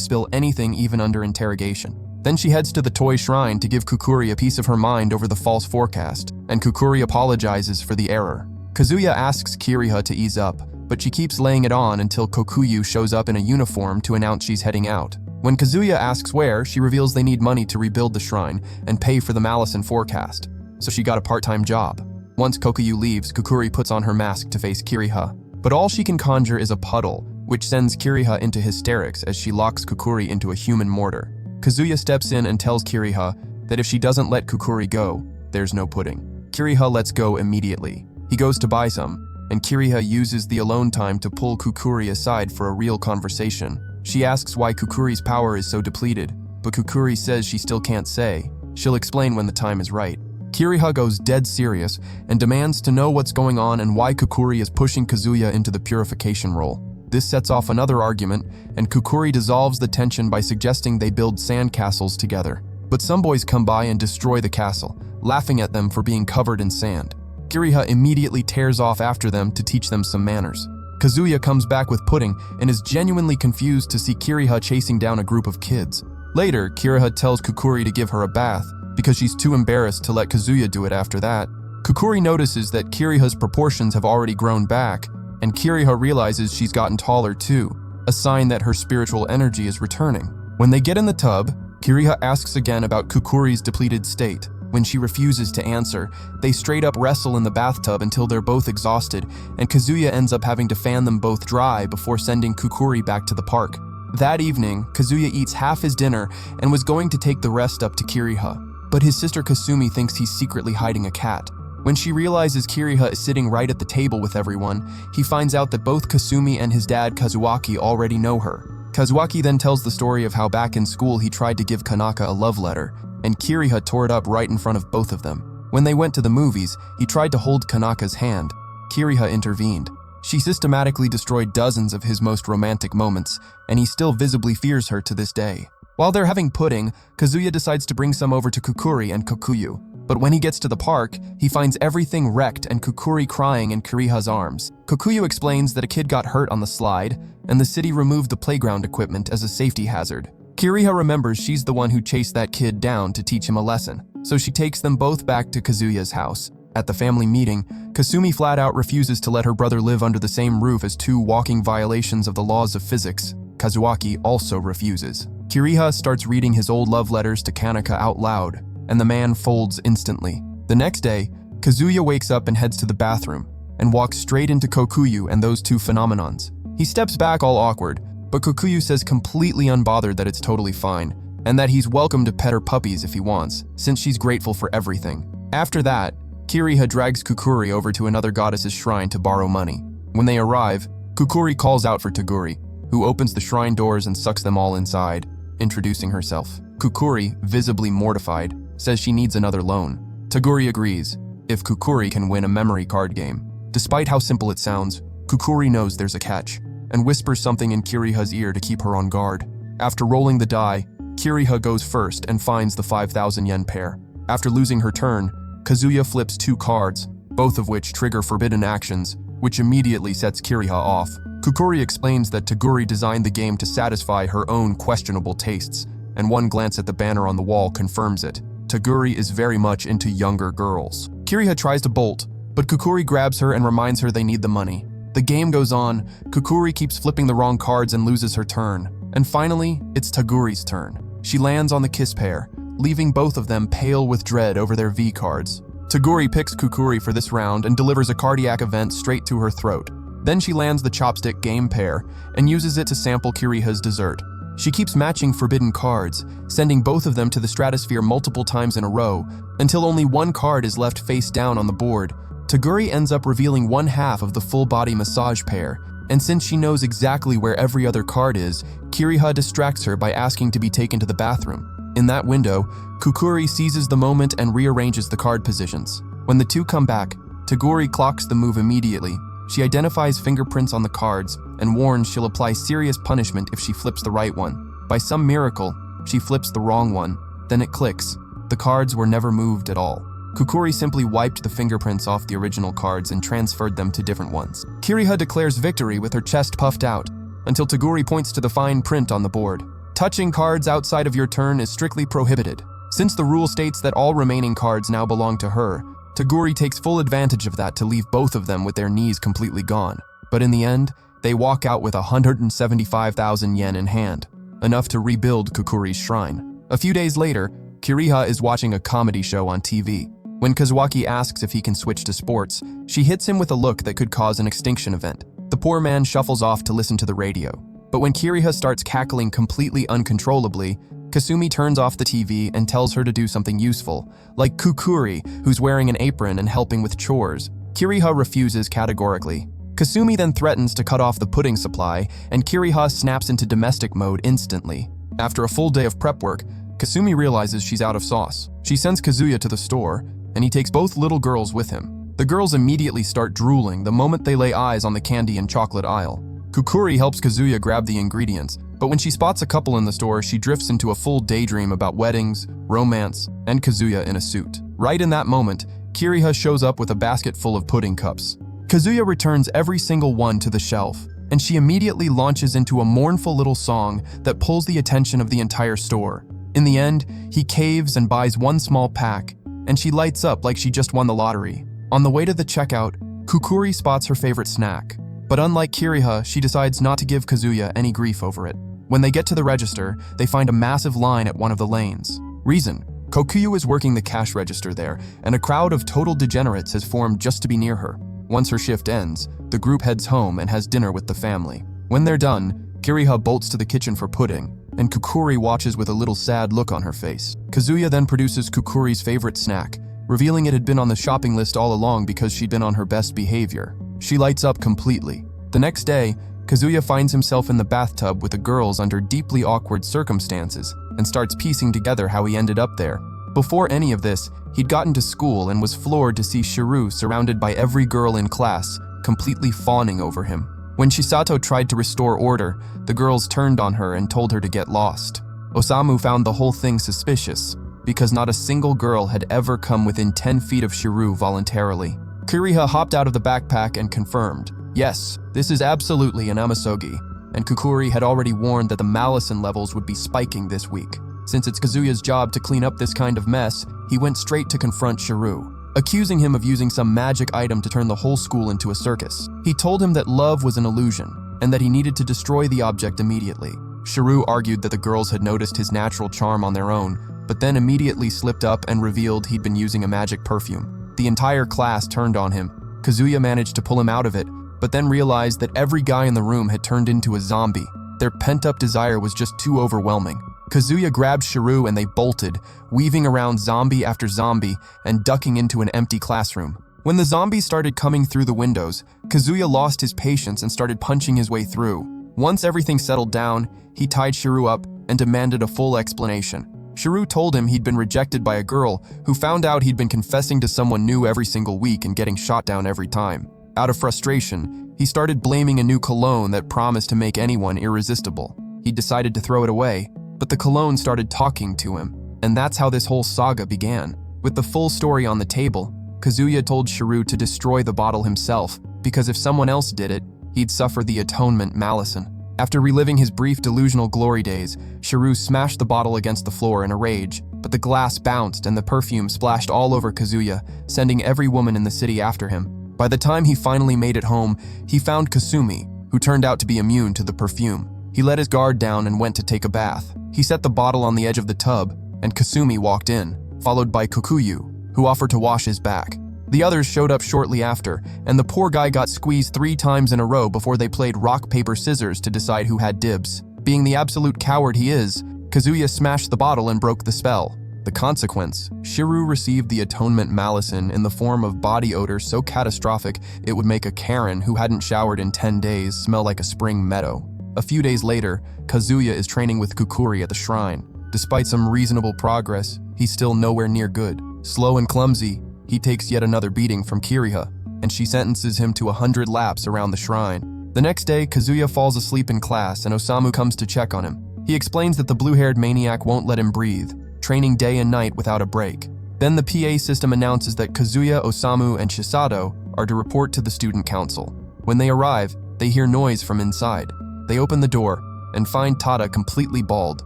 spill anything even under interrogation. Then she heads to the toy shrine to give Kukuri a piece of her mind over the false forecast, and Kukuri apologizes for the error. Kazuya asks Kiriha to ease up, but she keeps laying it on until Kokuyu shows up in a uniform to announce she's heading out. When Kazuya asks where, she reveals they need money to rebuild the shrine and pay for the Malison forecast, so she got a part-time job. Once Kokuyu leaves, Kukuri puts on her mask to face Kiriha, but all she can conjure is a puddle, which sends Kiriha into hysterics as she locks Kukuri into a human mortar. Kazuya steps in and tells Kiriha that if she doesn't let Kukuri go, there's no pudding. Kiriha lets go immediately. He goes to buy some, and Kiriha uses the alone time to pull Kukuri aside for a real conversation. She asks why Kukuri's power is so depleted, but Kukuri says she still can't say. She'll explain when the time is right. Kiriha goes dead serious and demands to know what's going on and why Kukuri is pushing Kazuya into the purification role. This sets off another argument, and Kukuri dissolves the tension by suggesting they build sand castles together. But some boys come by and destroy the castle, laughing at them for being covered in sand. Kiriha immediately tears off after them to teach them some manners. Kazuya comes back with pudding and is genuinely confused to see Kiriha chasing down a group of kids. Later, Kiriha tells Kukuri to give her a bath because she's too embarrassed to let Kazuya do it after that. Kukuri notices that Kiriha's proportions have already grown back, and Kiriha realizes she's gotten taller too, a sign that her spiritual energy is returning. When they get in the tub, Kiriha asks again about Kukuri's depleted state. When she refuses to answer, they straight up wrestle in the bathtub until they're both exhausted, and Kazuya ends up having to fan them both dry before sending Kukuri back to the park. That evening, Kazuya eats half his dinner and was going to take the rest up to Kiriha, but his sister Kasumi thinks he's secretly hiding a cat. When she realizes Kiriha is sitting right at the table with everyone, he finds out that both Kasumi and his dad Kazuaki already know her. Kazuaki then tells the story of how back in school he tried to give Kanaka a love letter, and Kiriha tore it up right in front of both of them. When they went to the movies, he tried to hold Kanaka's hand. Kiriha intervened. She systematically destroyed dozens of his most romantic moments, and he still visibly fears her to this day. While they're having pudding, Kazuya decides to bring some over to Kukuri and Kokuyu. But when he gets to the park, he finds everything wrecked and Kukuri crying in Kiriha's arms. Kokuyu explains that a kid got hurt on the slide, and the city removed the playground equipment as a safety hazard. Kiriha remembers she's the one who chased that kid down to teach him a lesson, so she takes them both back to Kazuya's house. At the family meeting, Kasumi flat out refuses to let her brother live under the same roof as two walking violations of the laws of physics. Kazuaki also refuses. Kiriha starts reading his old love letters to Kanaka out loud, and the man folds instantly. The next day, Kazuya wakes up and heads to the bathroom, and walks straight into Kokuyu and those two phenomenons. He steps back all awkward, but Kokuyu says completely unbothered that it's totally fine, and that he's welcome to pet her puppies if he wants, since she's grateful for everything. After that, Kiriha drags Kukuri over to another goddess's shrine to borrow money. When they arrive, Kukuri calls out for Taguri, who opens the shrine doors and sucks them all inside, introducing herself. Kukuri, visibly mortified, says she needs another loan. Taguri agrees, if Kukuri can win a memory card game. Despite how simple it sounds, Kukuri knows there's a catch, and whispers something in Kiriha's ear to keep her on guard. After rolling the die, Kiriha goes first and finds the 5,000 yen pair. After losing her turn, Kazuya flips two cards, both of which trigger forbidden actions, which immediately sets Kiriha off. Kukuri explains that Taguri designed the game to satisfy her own questionable tastes, and one glance at the banner on the wall confirms it. Taguri is very much into younger girls. Kiriha tries to bolt, but Kukuri grabs her and reminds her they need the money. The game goes on, Kukuri keeps flipping the wrong cards and loses her turn. And finally, it's Taguri's turn. She lands on the kiss pair, leaving both of them pale with dread over their V cards. Taguri picks Kukuri for this round and delivers a cardiac event straight to her throat. Then she lands the chopstick game pair and uses it to sample Kiriha's dessert. She keeps matching forbidden cards, sending both of them to the stratosphere multiple times in a row, until only one card is left face down on the board. Taguri ends up revealing one half of the full-body massage pair, and since she knows exactly where every other card is, Kiriha distracts her by asking to be taken to the bathroom. In that window, Kukuri seizes the moment and rearranges the card positions. When the two come back, Taguri clocks the move immediately. She identifies fingerprints on the cards and warns she'll apply serious punishment if she flips the right one. By some miracle, she flips the wrong one. Then it clicks. The cards were never moved at all. Kukuri simply wiped the fingerprints off the original cards and transferred them to different ones. Kiriha declares victory with her chest puffed out, until Taguri points to the fine print on the board. Touching cards outside of your turn is strictly prohibited. Since the rule states that all remaining cards now belong to her, Taguri takes full advantage of that to leave both of them with their knees completely gone. But in the end, they walk out with 175,000 yen in hand, enough to rebuild Kukuri's shrine. A few days later, Kiriha is watching a comedy show on TV. When Kazuaki asks if he can switch to sports, she hits him with a look that could cause an extinction event. The poor man shuffles off to listen to the radio. But when Kiriha starts cackling completely uncontrollably, Kasumi turns off the TV and tells her to do something useful, like Kukuri, who's wearing an apron and helping with chores. Kiriha refuses categorically. Kasumi then threatens to cut off the pudding supply, and Kiriha snaps into domestic mode instantly. After a full day of prep work, Kasumi realizes she's out of sauce. She sends Kazuya to the store, and he takes both little girls with him. The girls immediately start drooling the moment they lay eyes on the candy and chocolate aisle. Kukuri helps Kazuya grab the ingredients, but when she spots a couple in the store, she drifts into a full daydream about weddings, romance, and Kazuya in a suit. Right in that moment, Kiriha shows up with a basket full of pudding cups. Kazuya returns every single one to the shelf, and she immediately launches into a mournful little song that pulls the attention of the entire store. In the end, he caves and buys one small pack, and she lights up like she just won the lottery. On the way to the checkout, Kukuri spots her favorite snack. But unlike Kiriha, she decides not to give Kazuya any grief over it. When they get to the register, they find a massive line at one of the lanes. Reason: Kokuyu is working the cash register there, and a crowd of total degenerates has formed just to be near her. Once her shift ends, the group heads home and has dinner with the family. When they're done, Kiriha bolts to the kitchen for pudding, and Kukuri watches with a little sad look on her face. Kazuya then produces Kukuri's favorite snack, revealing it had been on the shopping list all along because she'd been on her best behavior. She lights up completely. The next day, Kazuya finds himself in the bathtub with the girls under deeply awkward circumstances and starts piecing together how he ended up there. Before any of this, he'd gotten to school and was floored to see Shiru surrounded by every girl in class, completely fawning over him. When Shisato tried to restore order, the girls turned on her and told her to get lost. Osamu found the whole thing suspicious, because not a single girl had ever come within 10 feet of Shiru voluntarily. Kiriha hopped out of the backpack and confirmed, yes, this is absolutely an amasogi, and Kukuri had already warned that the malison levels would be spiking this week. Since it's Kazuya's job to clean up this kind of mess, he went straight to confront Shiru, accusing him of using some magic item to turn the whole school into a circus. He told him that love was an illusion, and that he needed to destroy the object immediately. Shiru argued that the girls had noticed his natural charm on their own, but then immediately slipped up and revealed he'd been using a magic perfume. The entire class turned on him. Kazuya managed to pull him out of it, but then realized that every guy in the room had turned into a zombie. Their pent-up desire was just too overwhelming. Kazuya grabbed Shiru and they bolted, weaving around zombie after zombie and ducking into an empty classroom. When the zombies started coming through the windows, Kazuya lost his patience and started punching his way through. Once everything settled down, he tied Shiru up and demanded a full explanation. Shiru told him he'd been rejected by a girl who found out he'd been confessing to someone new every single week and getting shot down every time. Out of frustration, he started blaming a new cologne that promised to make anyone irresistible. He decided to throw it away, but the cologne started talking to him, and that's how this whole saga began. With the full story on the table, Kazuya told Shiru to destroy the bottle himself, because if someone else did it, he'd suffer the atonement malison. After reliving his brief delusional glory days, Shiru smashed the bottle against the floor in a rage, but the glass bounced and the perfume splashed all over Kazuya, sending every woman in the city after him. By the time he finally made it home, he found Kasumi, who turned out to be immune to the perfume. He let his guard down and went to take a bath. He set the bottle on the edge of the tub, and Kasumi walked in, followed by Kokuyu, who offered to wash his back. The others showed up shortly after, and the poor guy got squeezed 3 times in a row before they played rock, paper, scissors to decide who had dibs. Being the absolute coward he is, Kazuya smashed the bottle and broke the spell. The consequence, Shiru received the atonement malison in the form of body odor so catastrophic it would make a Karen who hadn't showered in 10 days smell like a spring meadow. A few days later, Kazuya is training with Kukuri at the shrine. Despite some reasonable progress, he's still nowhere near good. Slow and clumsy, he takes yet another beating from Kiriha, and she sentences him to 100 laps around the shrine. The next day, Kazuya falls asleep in class and Osamu comes to check on him. He explains that the blue-haired maniac won't let him breathe, training day and night without a break. Then the PA system announces that Kazuya, Osamu, and Chisato are to report to the student council. When they arrive, they hear noise from inside. They open the door and find Tada completely bald,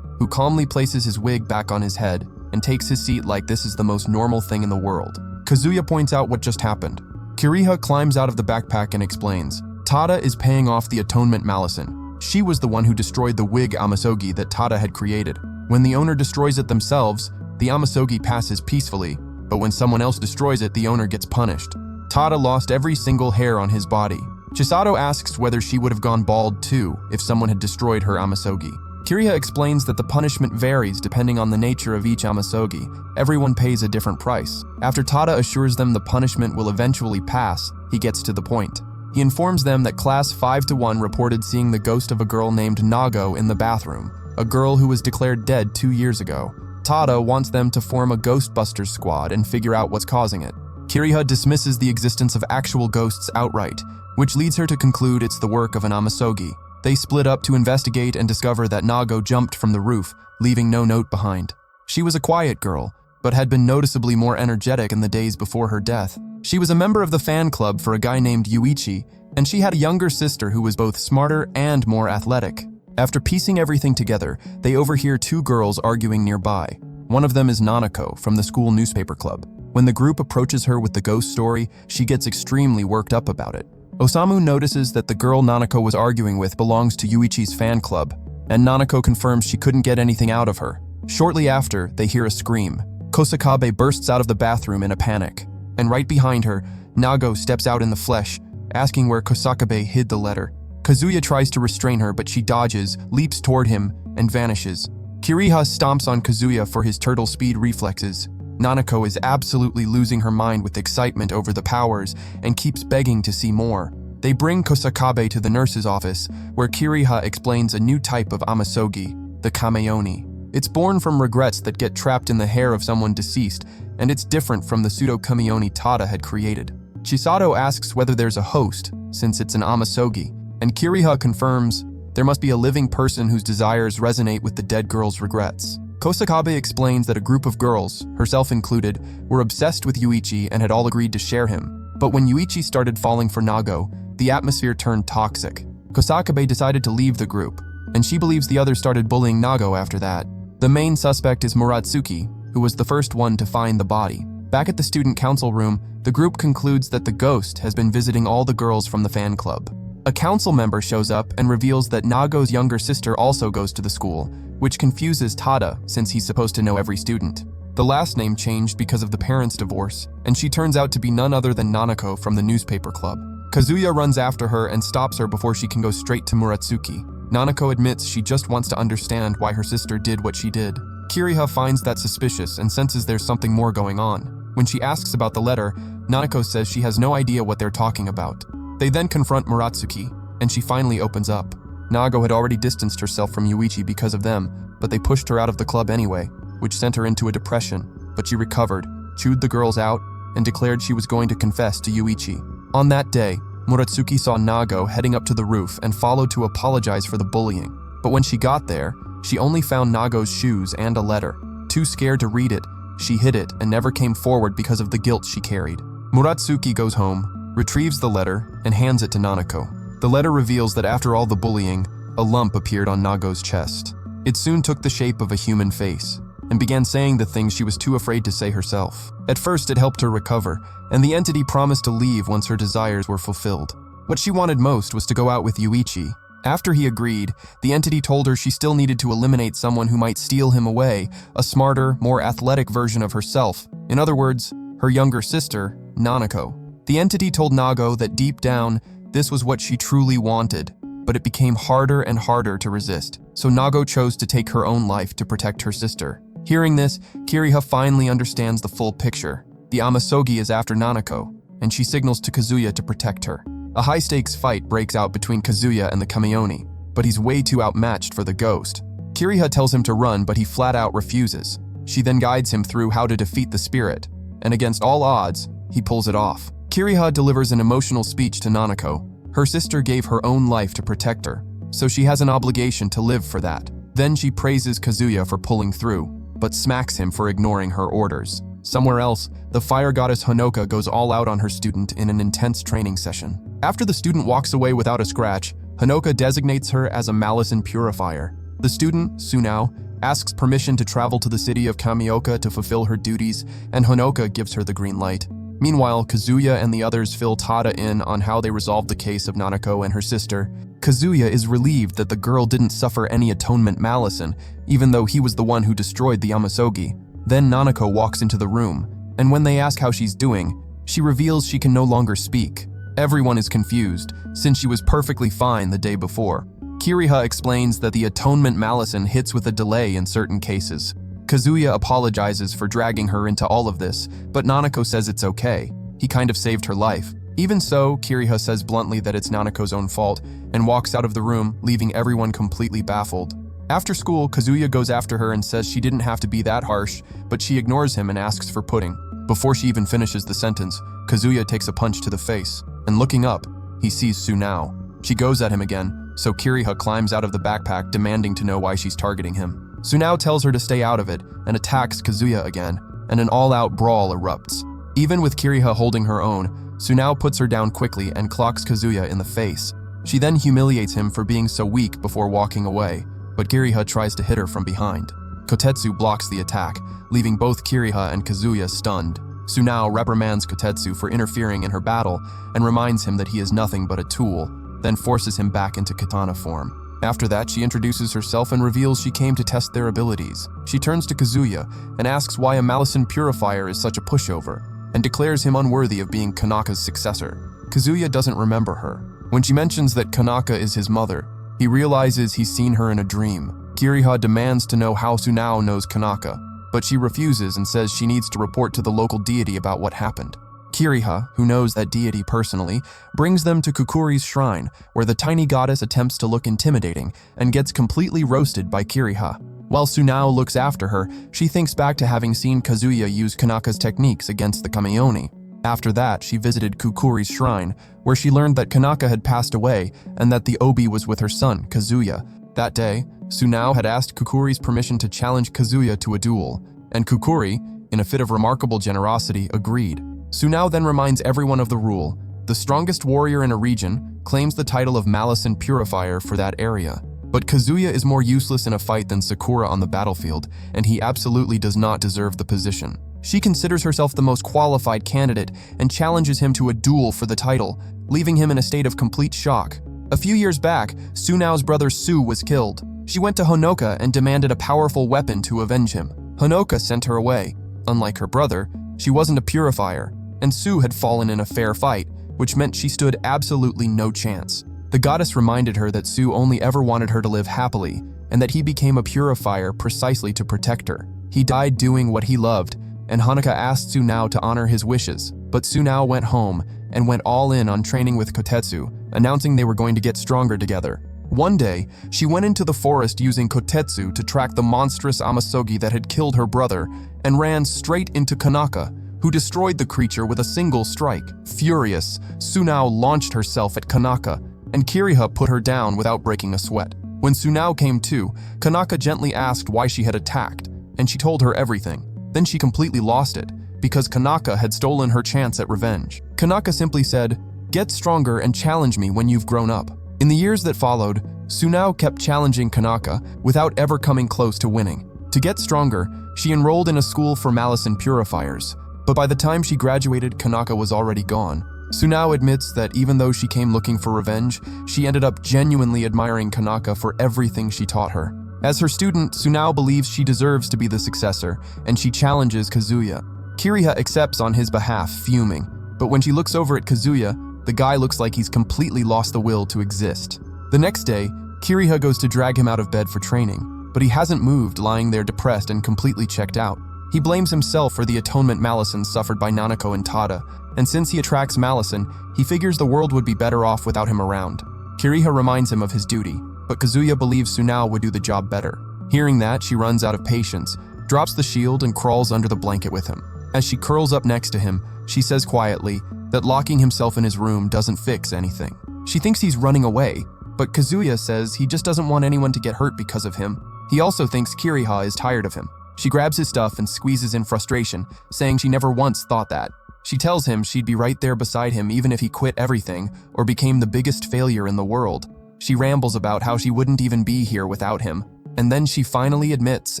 who calmly places his wig back on his head and takes his seat like this is the most normal thing in the world. Kazuya points out what just happened. Kiriha climbs out of the backpack and explains, Tada is paying off the atonement malison. She was the one who destroyed the wig Amasogi that Tada had created. When the owner destroys it themselves, the Amasogi passes peacefully, but when someone else destroys it, the owner gets punished. Tada lost every single hair on his body. Chisato asks whether she would have gone bald too if someone had destroyed her Amasogi. Kiriha explains that the punishment varies depending on the nature of each Amasogi. Everyone pays a different price. After Tada assures them the punishment will eventually pass, he gets to the point. He informs them that Class 5-1 reported seeing the ghost of a girl named Nago in the bathroom, a girl who was declared dead 2 years ago. Tada wants them to form a Ghostbusters squad and figure out what's causing it. Kiriha dismisses the existence of actual ghosts outright, which leads her to conclude it's the work of an Amasogi. They split up to investigate and discover that Nago jumped from the roof, leaving no note behind. She was a quiet girl, but had been noticeably more energetic in the days before her death. She was a member of the fan club for a guy named Yuichi, and she had a younger sister who was both smarter and more athletic. After piecing everything together, they overhear 2 girls arguing nearby. One of them is Nanako from the school newspaper club. When the group approaches her with the ghost story, she gets extremely worked up about it. Osamu notices that the girl Nanako was arguing with belongs to Yuichi's fan club, and Nanako confirms she couldn't get anything out of her. Shortly after, they hear a scream. Kosakabe bursts out of the bathroom in a panic, and right behind her, Nago steps out in the flesh, asking where Kosakabe hid the letter. Kazuya tries to restrain her, but she dodges, leaps toward him, and vanishes. Kiriha stomps on Kazuya for his turtle speed reflexes. Nanako is absolutely losing her mind with excitement over the powers and keeps begging to see more. They bring Kosakabe to the nurse's office, where Kiriha explains a new type of Amasogi, the Kameoni. It's born from regrets that get trapped in the hair of someone deceased, and it's different from the pseudo-Kameoni Tada had created. Chisato asks whether there's a host, since it's an Amasogi, and Kiriha confirms there must be a living person whose desires resonate with the dead girl's regrets. Kosakabe explains that a group of girls, herself included, were obsessed with Yuichi and had all agreed to share him. But when Yuichi started falling for Nago, the atmosphere turned toxic. Kosakabe decided to leave the group, and she believes the others started bullying Nago after that. The main suspect is Muratsuki, who was the first one to find the body. Back at the student council room, the group concludes that the ghost has been visiting all the girls from the fan club. A council member shows up and reveals that Nago's younger sister also goes to the school, which confuses Tada since he's supposed to know every student. The last name changed because of the parents' divorce, and she turns out to be none other than Nanako from the newspaper club. Kazuya runs after her and stops her before she can go straight to Muratsuki. Nanako admits she just wants to understand why her sister did what she did. Kiriha finds that suspicious and senses there's something more going on. When she asks about the letter, Nanako says she has no idea what they're talking about. They then confront Muratsuki, and she finally opens up. Nago had already distanced herself from Yuichi because of them, but they pushed her out of the club anyway, which sent her into a depression, but she recovered, chewed the girls out, and declared she was going to confess to Yuichi. On that day, Muratsuki saw Nago heading up to the roof and followed to apologize for the bullying. But when she got there, she only found Nago's shoes and a letter. Too scared to read it, she hid it and never came forward because of the guilt she carried. Muratsuki goes home, retrieves the letter, and hands it to Nanako. The letter reveals that after all the bullying, a lump appeared on Nago's chest. It soon took the shape of a human face, and began saying the things she was too afraid to say herself. At first, it helped her recover, and the entity promised to leave once her desires were fulfilled. What she wanted most was to go out with Yuichi. After he agreed, the entity told her she still needed to eliminate someone who might steal him away, a smarter, more athletic version of herself. In other words, her younger sister, Nanako. The entity told Nago that deep down, this was what she truly wanted, but it became harder and harder to resist, so Nago chose to take her own life to protect her sister. Hearing this, Kiriha finally understands the full picture. The Amasogi is after Nanako, and she signals to Kazuya to protect her. A high-stakes fight breaks out between Kazuya and the Kameoni, but he's way too outmatched for the ghost. Kiriha tells him to run, but he flat-out refuses. She then guides him through how to defeat the spirit, and against all odds, he pulls it off. Kiriha delivers an emotional speech to Nanako. Her sister gave her own life to protect her, so she has an obligation to live for that. Then she praises Kazuya for pulling through, but smacks him for ignoring her orders. Somewhere else, the fire goddess Honoka goes all out on her student in an intense training session. After the student walks away without a scratch, Honoka designates her as a Malison Purifier. The student, Sunao, asks permission to travel to the city of Kamioka to fulfill her duties, and Honoka gives her the green light. Meanwhile, Kazuya and the others fill Tada in on how they resolved the case of Nanako and her sister. Kazuya is relieved that the girl didn't suffer any atonement malison, even though he was the one who destroyed the Amasogi. Then Nanako walks into the room, and when they ask how she's doing, she reveals she can no longer speak. Everyone is confused, since she was perfectly fine the day before. Kiriha explains that the atonement malison hits with a delay in certain cases. Kazuya apologizes for dragging her into all of this, but Nanako says it's okay. He kind of saved her life. Even so, Kiriha says bluntly that it's Nanako's own fault and walks out of the room, leaving everyone completely baffled. After school, Kazuya goes after her and says she didn't have to be that harsh, but she ignores him and asks for pudding. Before she even finishes the sentence, Kazuya takes a punch to the face, and looking up, he sees Sunao. She goes at him again, so Kiriha climbs out of the backpack demanding to know why she's targeting him. Sunao tells her to stay out of it and attacks Kazuya again, and an all-out brawl erupts. Even with Kiriha holding her own, Sunao puts her down quickly and clocks Kazuya in the face. She then humiliates him for being so weak before walking away, but Kiriha tries to hit her from behind. Kotetsu blocks the attack, leaving both Kiriha and Kazuya stunned. Sunao reprimands Kotetsu for interfering in her battle and reminds him that he is nothing but a tool, then forces him back into katana form. After that, she introduces herself and reveals she came to test their abilities. She turns to Kazuya and asks why a Malison Purifier is such a pushover, and declares him unworthy of being Kanaka's successor. Kazuya doesn't remember her. When she mentions that Kanaka is his mother, he realizes he's seen her in a dream. Kiriha demands to know how Sunao knows Kanaka, but she refuses and says she needs to report to the local deity about what happened. Kiriha, who knows that deity personally, brings them to Kukuri's shrine, where the tiny goddess attempts to look intimidating and gets completely roasted by Kiriha. While Sunao looks after her, she thinks back to having seen Kazuya use Kanaka's techniques against the Kamioni. After that, she visited Kukuri's shrine, where she learned that Kanaka had passed away and that the obi was with her son, Kazuya. That day, Sunao had asked Kukuri's permission to challenge Kazuya to a duel, and Kukuri, in a fit of remarkable generosity, agreed. Sunao then reminds everyone of the rule: the strongest warrior in a region claims the title of Malison Purifier for that area. But Kazuya is more useless in a fight than Sakura on the battlefield, and he absolutely does not deserve the position. She considers herself the most qualified candidate and challenges him to a duel for the title, leaving him in a state of complete shock. A few years back, Sunao's brother Su was killed. She went to Honoka and demanded a powerful weapon to avenge him. Honoka sent her away. Unlike her brother, she wasn't a purifier, and Su had fallen in a fair fight, which meant she stood absolutely no chance. The goddess reminded her that Su only ever wanted her to live happily, and that he became a purifier precisely to protect her. He died doing what he loved, and Honoka asked Sunao to honor his wishes, but Sunao went home and went all in on training with Kotetsu, announcing they were going to get stronger together. One day, she went into the forest using Kotetsu to track the monstrous Amasogi that had killed her brother, and ran straight into Kanaka, who destroyed the creature with a single strike. Furious, Sunao launched herself at Kanaka, and Kiriha put her down without breaking a sweat. When Sunao came to, Kanaka gently asked why she had attacked, and she told her everything. Then she completely lost it, because Kanaka had stolen her chance at revenge. Kanaka simply said, "Get stronger and challenge me when you've grown up." In the years that followed, Sunao kept challenging Kanaka without ever coming close to winning. To get stronger, she enrolled in a school for Malison Purifiers, but by the time she graduated, Kanaka was already gone. Sunao admits that even though she came looking for revenge, she ended up genuinely admiring Kanaka for everything she taught her. As her student, Sunao believes she deserves to be the successor, and she challenges Kazuya. Kiriha accepts on his behalf, fuming, but when she looks over at Kazuya, the guy looks like he's completely lost the will to exist. The next day, Kiriha goes to drag him out of bed for training, but he hasn't moved, lying there depressed and completely checked out. He blames himself for the atonement malison suffered by Nanako and Tada, and since he attracts malison, he figures the world would be better off without him around. Kiriha reminds him of his duty, but Kazuya believes Sunao would do the job better. Hearing that, she runs out of patience, drops the shield, and crawls under the blanket with him. As she curls up next to him, she says quietly that locking himself in his room doesn't fix anything. She thinks he's running away, but Kazuya says he just doesn't want anyone to get hurt because of him. He also thinks Kiriha is tired of him. She grabs his stuff and squeezes in frustration, saying she never once thought that. She tells him she'd be right there beside him even if he quit everything or became the biggest failure in the world. She rambles about how she wouldn't even be here without him, and then she finally admits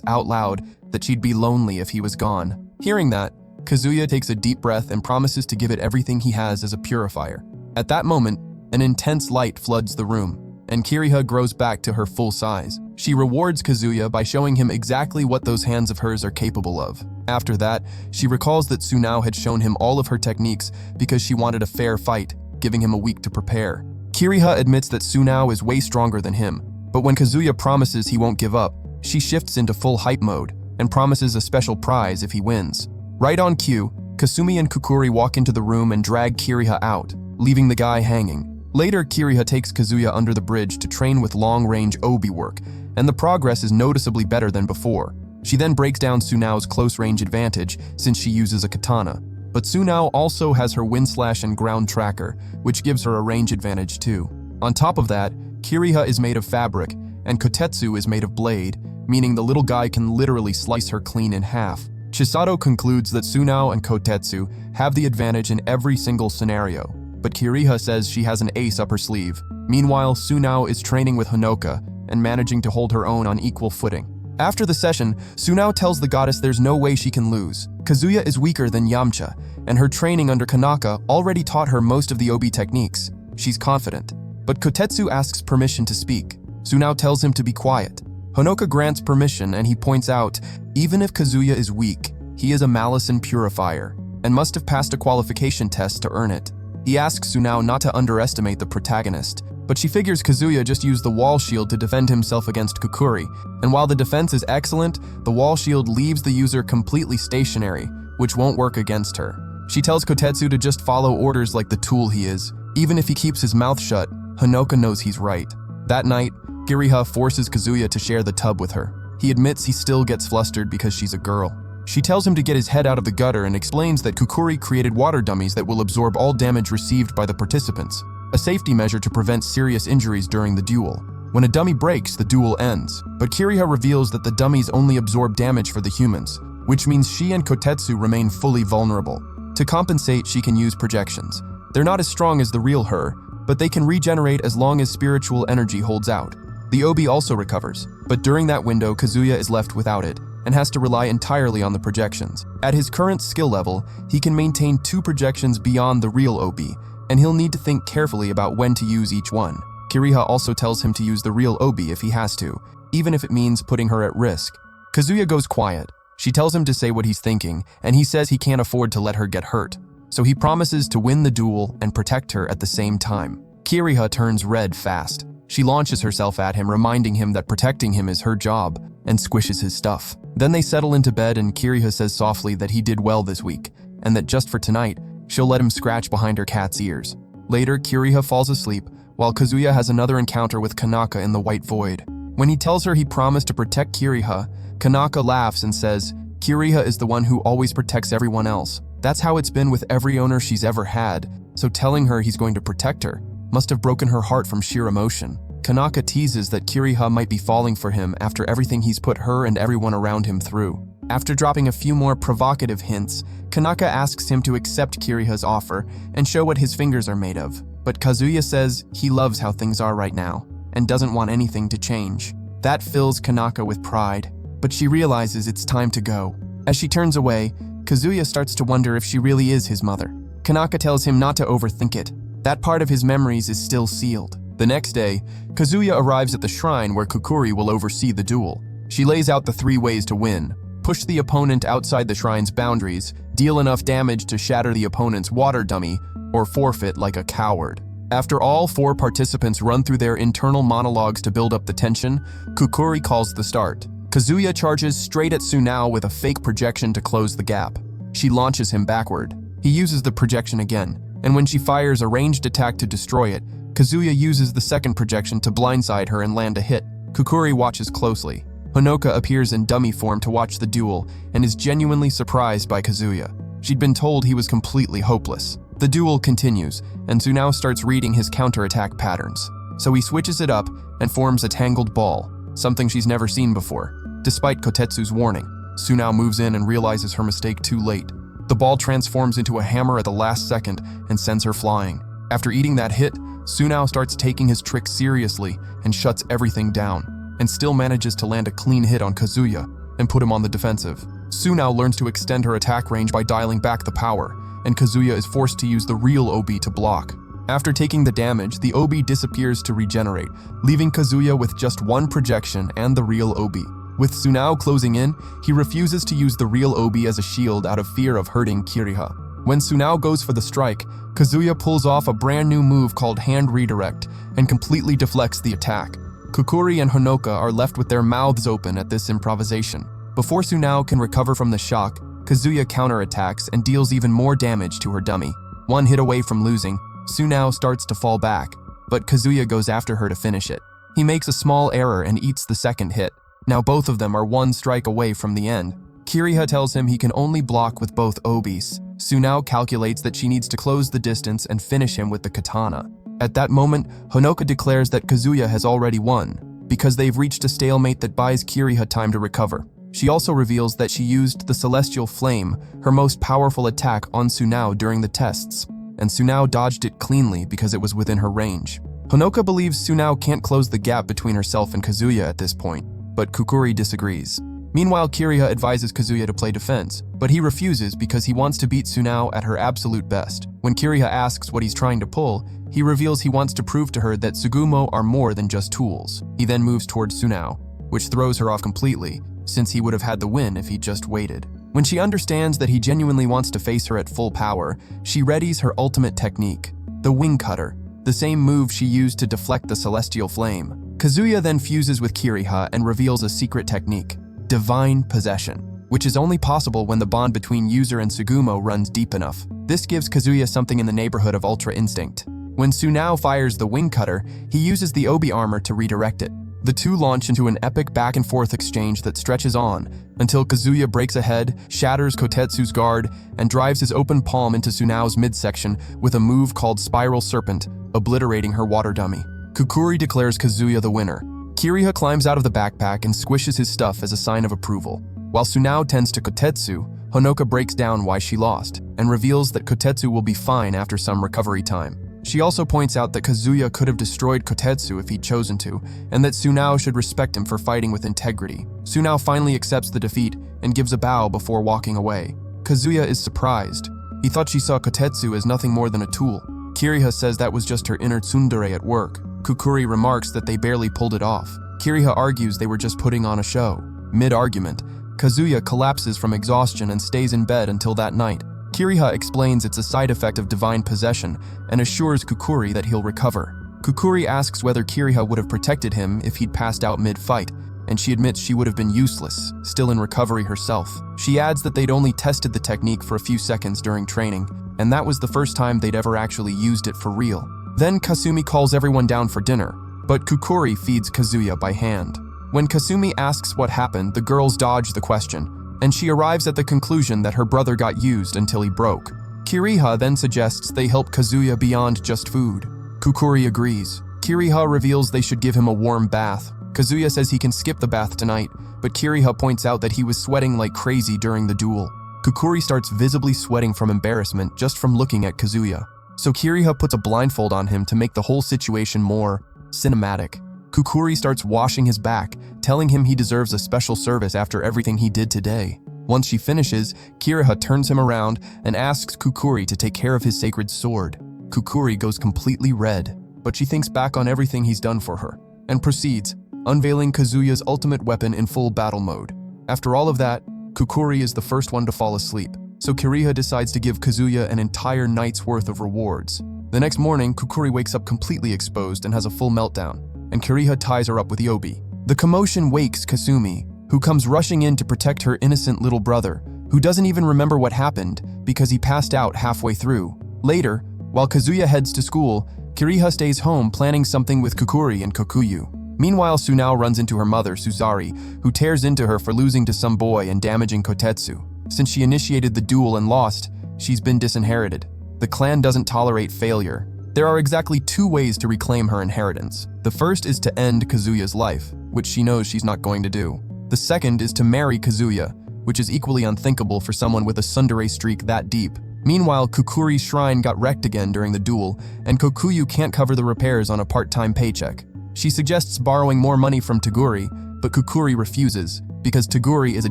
out loud that she'd be lonely if he was gone. Hearing that, Kazuya takes a deep breath and promises to give it everything he has as a purifier. At that moment, an intense light floods the room, and Kiriha grows back to her full size. She rewards Kazuya by showing him exactly what those hands of hers are capable of. After that, she recalls that Tsunao had shown him all of her techniques because she wanted a fair fight, giving him a week to prepare. Kiriha admits that Tsunao is way stronger than him, but when Kazuya promises he won't give up, she shifts into full hype mode and promises a special prize if he wins. Right on cue, Kasumi and Kukuri walk into the room and drag Kiriha out, leaving the guy hanging. Later, Kiriha takes Kazuya under the bridge to train with long-range obi work, and the progress is noticeably better than before. She then breaks down Tsunao's close-range advantage since she uses a katana. But Tsunao also has her wind slash and ground tracker, which gives her a range advantage too. On top of that, Kiriha is made of fabric, and Kotetsu is made of blade, meaning the little guy can literally slice her clean in half. Chisato concludes that Tsunao and Kotetsu have the advantage in every single scenario, but Kiriha says she has an ace up her sleeve. Meanwhile, Tsunao is training with Honoka and managing to hold her own on equal footing. After the session, Tsunao tells the goddess there's no way she can lose. Kazuya is weaker than Yamcha, and her training under Kanaka already taught her most of the obi techniques. She's confident. But Kotetsu asks permission to speak. Tsunao tells him to be quiet. Honoka grants permission and he points out, even if Kazuya is weak, he is a Malison purifier, and must have passed a qualification test to earn it. He asks Tsunao not to underestimate the protagonist, but she figures Kazuya just used the wall shield to defend himself against Kukuri, and while the defense is excellent, the wall shield leaves the user completely stationary, which won't work against her. She tells Kotetsu to just follow orders like the tool he is. Even if he keeps his mouth shut, Honoka knows he's right. That night, Kiriha forces Kazuya to share the tub with her. He admits he still gets flustered because she's a girl. She tells him to get his head out of the gutter and explains that Kukuri created water dummies that will absorb all damage received by the participants, a safety measure to prevent serious injuries during the duel. When a dummy breaks, the duel ends, but Kiriha reveals that the dummies only absorb damage for the humans, which means she and Kotetsu remain fully vulnerable. To compensate, she can use projections. They're not as strong as the real her, but they can regenerate as long as spiritual energy holds out. The obi also recovers, but during that window, Kazuya is left without it, and has to rely entirely on the projections. At his current skill level, he can maintain 2 projections beyond the real obi, and he'll need to think carefully about when to use each one. Kiriha also tells him to use the real obi if he has to, even if it means putting her at risk. Kazuya goes quiet. She tells him to say what he's thinking, and he says he can't afford to let her get hurt. So he promises to win the duel and protect her at the same time. Kiriha turns red fast. She launches herself at him, reminding him that protecting him is her job, and squishes his stuff. Then they settle into bed and Kiriha says softly that he did well this week, and that just for tonight, she'll let him scratch behind her cat's ears. Later, Kiriha falls asleep, while Kazuya has another encounter with Kanaka in the White Void. When he tells her he promised to protect Kiriha, Kanaka laughs and says, Kiriha is the one who always protects everyone else. That's how it's been with every owner she's ever had, so telling her he's going to protect her must have broken her heart from sheer emotion. Kanaka teases that Kiriha might be falling for him after everything he's put her and everyone around him through. After dropping a few more provocative hints, Kanaka asks him to accept Kiriha's offer and show what his fingers are made of. But Kazuya says he loves how things are right now and doesn't want anything to change. That fills Kanaka with pride, but she realizes it's time to go. As she turns away, Kazuya starts to wonder if she really is his mother. Kanaka tells him not to overthink it. That part of his memories is still sealed. The next day, Kazuya arrives at the shrine where Kukuri will oversee the duel. She lays out the 3 ways to win: push the opponent outside the shrine's boundaries, deal enough damage to shatter the opponent's water dummy, or forfeit like a coward. After all 4 participants run through their internal monologues to build up the tension, Kukuri calls the start. Kazuya charges straight at Tsunao with a fake projection to close the gap. She launches him backward. He uses the projection again, and when she fires a ranged attack to destroy it, Kazuya uses the second projection to blindside her and land a hit. Kukuri watches closely. Honoka appears in dummy form to watch the duel and is genuinely surprised by Kazuya. She'd been told he was completely hopeless. The duel continues, and Tsunao starts reading his counterattack patterns. So he switches it up and forms a tangled ball. something she's never seen before. Despite Kotetsu's warning, Sunao moves in and realizes her mistake too late. The ball transforms into a hammer at the last second and sends her flying. After eating that hit, Sunao starts taking his trick seriously and shuts everything down, and still manages to land a clean hit on Kazuya and put him on the defensive. Sunao learns to extend her attack range by dialing back the power, and Kazuya is forced to use the real OB to block. After taking the damage, the OB disappears to regenerate, leaving Kazuya with just one projection and the real OB. With Sunao closing in, he refuses to use the real OB as a shield out of fear of hurting Kiriha. When Sunao goes for the strike, Kazuya pulls off a brand new move called Hand Redirect and completely deflects the attack. Kukuri and Honoka are left with their mouths open at this improvisation. Before Sunao can recover from the shock, Kazuya counterattacks and deals even more damage to her dummy. One hit away from losing, Sunao starts to fall back, but Kazuya goes after her to finish it. He makes a small error and eats the second hit. Now both of them are one strike away from the end. Kiriha tells him he can only block with both obis. Sunao calculates that she needs to close the distance and finish him with the katana. At that moment, Honoka declares that Kazuya has already won, because they've reached a stalemate that buys Kiriha time to recover. She also reveals that she used the Celestial Flame, her most powerful attack, on Sunao during the tests, and Sunao dodged it cleanly because it was within her range. Honoka believes Sunao can't close the gap between herself and Kazuya at this point, but Kukuri disagrees. Meanwhile, Kiriha advises Kazuya to play defense, but he refuses because he wants to beat Sunao at her absolute best. When Kiriha asks what he's trying to pull, he reveals he wants to prove to her that Tsugumo are more than just tools. He then moves towards Sunao, which throws her off completely, since he would have had the win if he just waited. When she understands that he genuinely wants to face her at full power, she readies her ultimate technique, the Wing Cutter, the same move she used to deflect the Celestial Flame. Kazuya then fuses with Kiriha and reveals a secret technique, Divine Possession, which is only possible when the bond between user and Tsugumo runs deep enough. This gives Kazuya something in the neighborhood of Ultra Instinct. When Sunao fires the Wing Cutter, he uses the Obi armor to redirect it. The two launch into an epic back-and-forth exchange that stretches on until Kazuya breaks ahead, shatters Kotetsu's guard, and drives his open palm into Sunao's midsection with a move called Spiral Serpent, obliterating her water dummy. Kukuri declares Kazuya the winner. Kiriha climbs out of the backpack and squishes his stuff as a sign of approval. While Sunao tends to Kotetsu, Honoka breaks down why she lost and reveals that Kotetsu will be fine after some recovery time. She also points out that Kazuya could have destroyed Kotetsu if he'd chosen to, and that Sunao should respect him for fighting with integrity. Sunao finally accepts the defeat and gives a bow before walking away. Kazuya is surprised. He thought she saw Kotetsu as nothing more than a tool. Kiriha says that was just her inner tsundere at work. Kukuri remarks that they barely pulled it off. Kiriha argues they were just putting on a show. Mid-argument, Kazuya collapses from exhaustion and stays in bed until that night. Kiriha explains it's a side effect of divine possession and assures Kukuri that he'll recover. Kukuri asks whether Kiriha would have protected him if he'd passed out mid-fight, and she admits she would have been useless, still in recovery herself. She adds that they'd only tested the technique for a few seconds during training, and that was the first time they'd ever actually used it for real. Then Kasumi calls everyone down for dinner, but Kukuri feeds Kazuya by hand. When Kasumi asks what happened, the girls dodge the question, and she arrives at the conclusion that her brother got used until he broke. Kiriha then suggests they help Kazuya beyond just food. Kukuri agrees. Kiriha reveals they should give him a warm bath. Kazuya says he can skip the bath tonight, but Kiriha points out that he was sweating like crazy during the duel. Kukuri starts visibly sweating from embarrassment just from looking at Kazuya. So Kiriha puts a blindfold on him to make the whole situation more cinematic. Kukuri starts washing his back, telling him he deserves a special service after everything he did today. Once she finishes, Kiriha turns him around and asks Kukuri to take care of his sacred sword. Kukuri goes completely red, but she thinks back on everything he's done for her, and proceeds, unveiling Kazuya's ultimate weapon in full battle mode. After all of that, Kukuri is the first one to fall asleep, so Kiriha decides to give Kazuya an entire night's worth of rewards. The next morning, Kukuri wakes up completely exposed and has a full meltdown, and Kiriha ties her up with Yobi. The commotion wakes Kasumi, who comes rushing in to protect her innocent little brother, who doesn't even remember what happened because he passed out halfway through. Later, while Kazuya heads to school, Kiriha stays home planning something with Kukuri and Kokuyu. Meanwhile, Sunao runs into her mother, Suzari, who tears into her for losing to some boy and damaging Kotetsu. Since she initiated the duel and lost, she's been disinherited. The clan doesn't tolerate failure. There are exactly two ways to reclaim her inheritance. The first is to end Kazuya's life. which she knows she's not going to do. The second is to marry Kazuya, which is equally unthinkable for someone with a tsundere streak that deep. Meanwhile, Kukuri's shrine got wrecked again during the duel, and Kokuyu can't cover the repairs on a part-time paycheck. She suggests borrowing more money from Taguri, but Kukuri refuses, because Taguri is a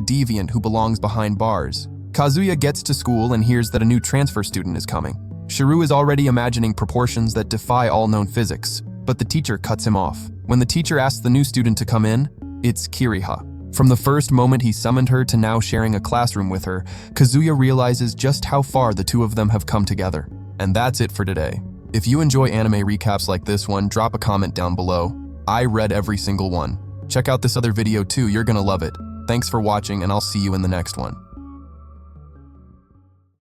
deviant who belongs behind bars. Kazuya gets to school and hears that a new transfer student is coming. Shiru is already imagining proportions that defy all known physics, but the teacher cuts him off. When the teacher asks the new student to come in, it's Kiriha. From the first moment he summoned her to now sharing a classroom with her, Kazuya realizes just how far the two of them have come together. And that's it for today. If you enjoy anime recaps like this one, drop a comment down below. I read every single one. Check out this other video too, you're gonna love it. Thanks for watching, and I'll see you in the next one.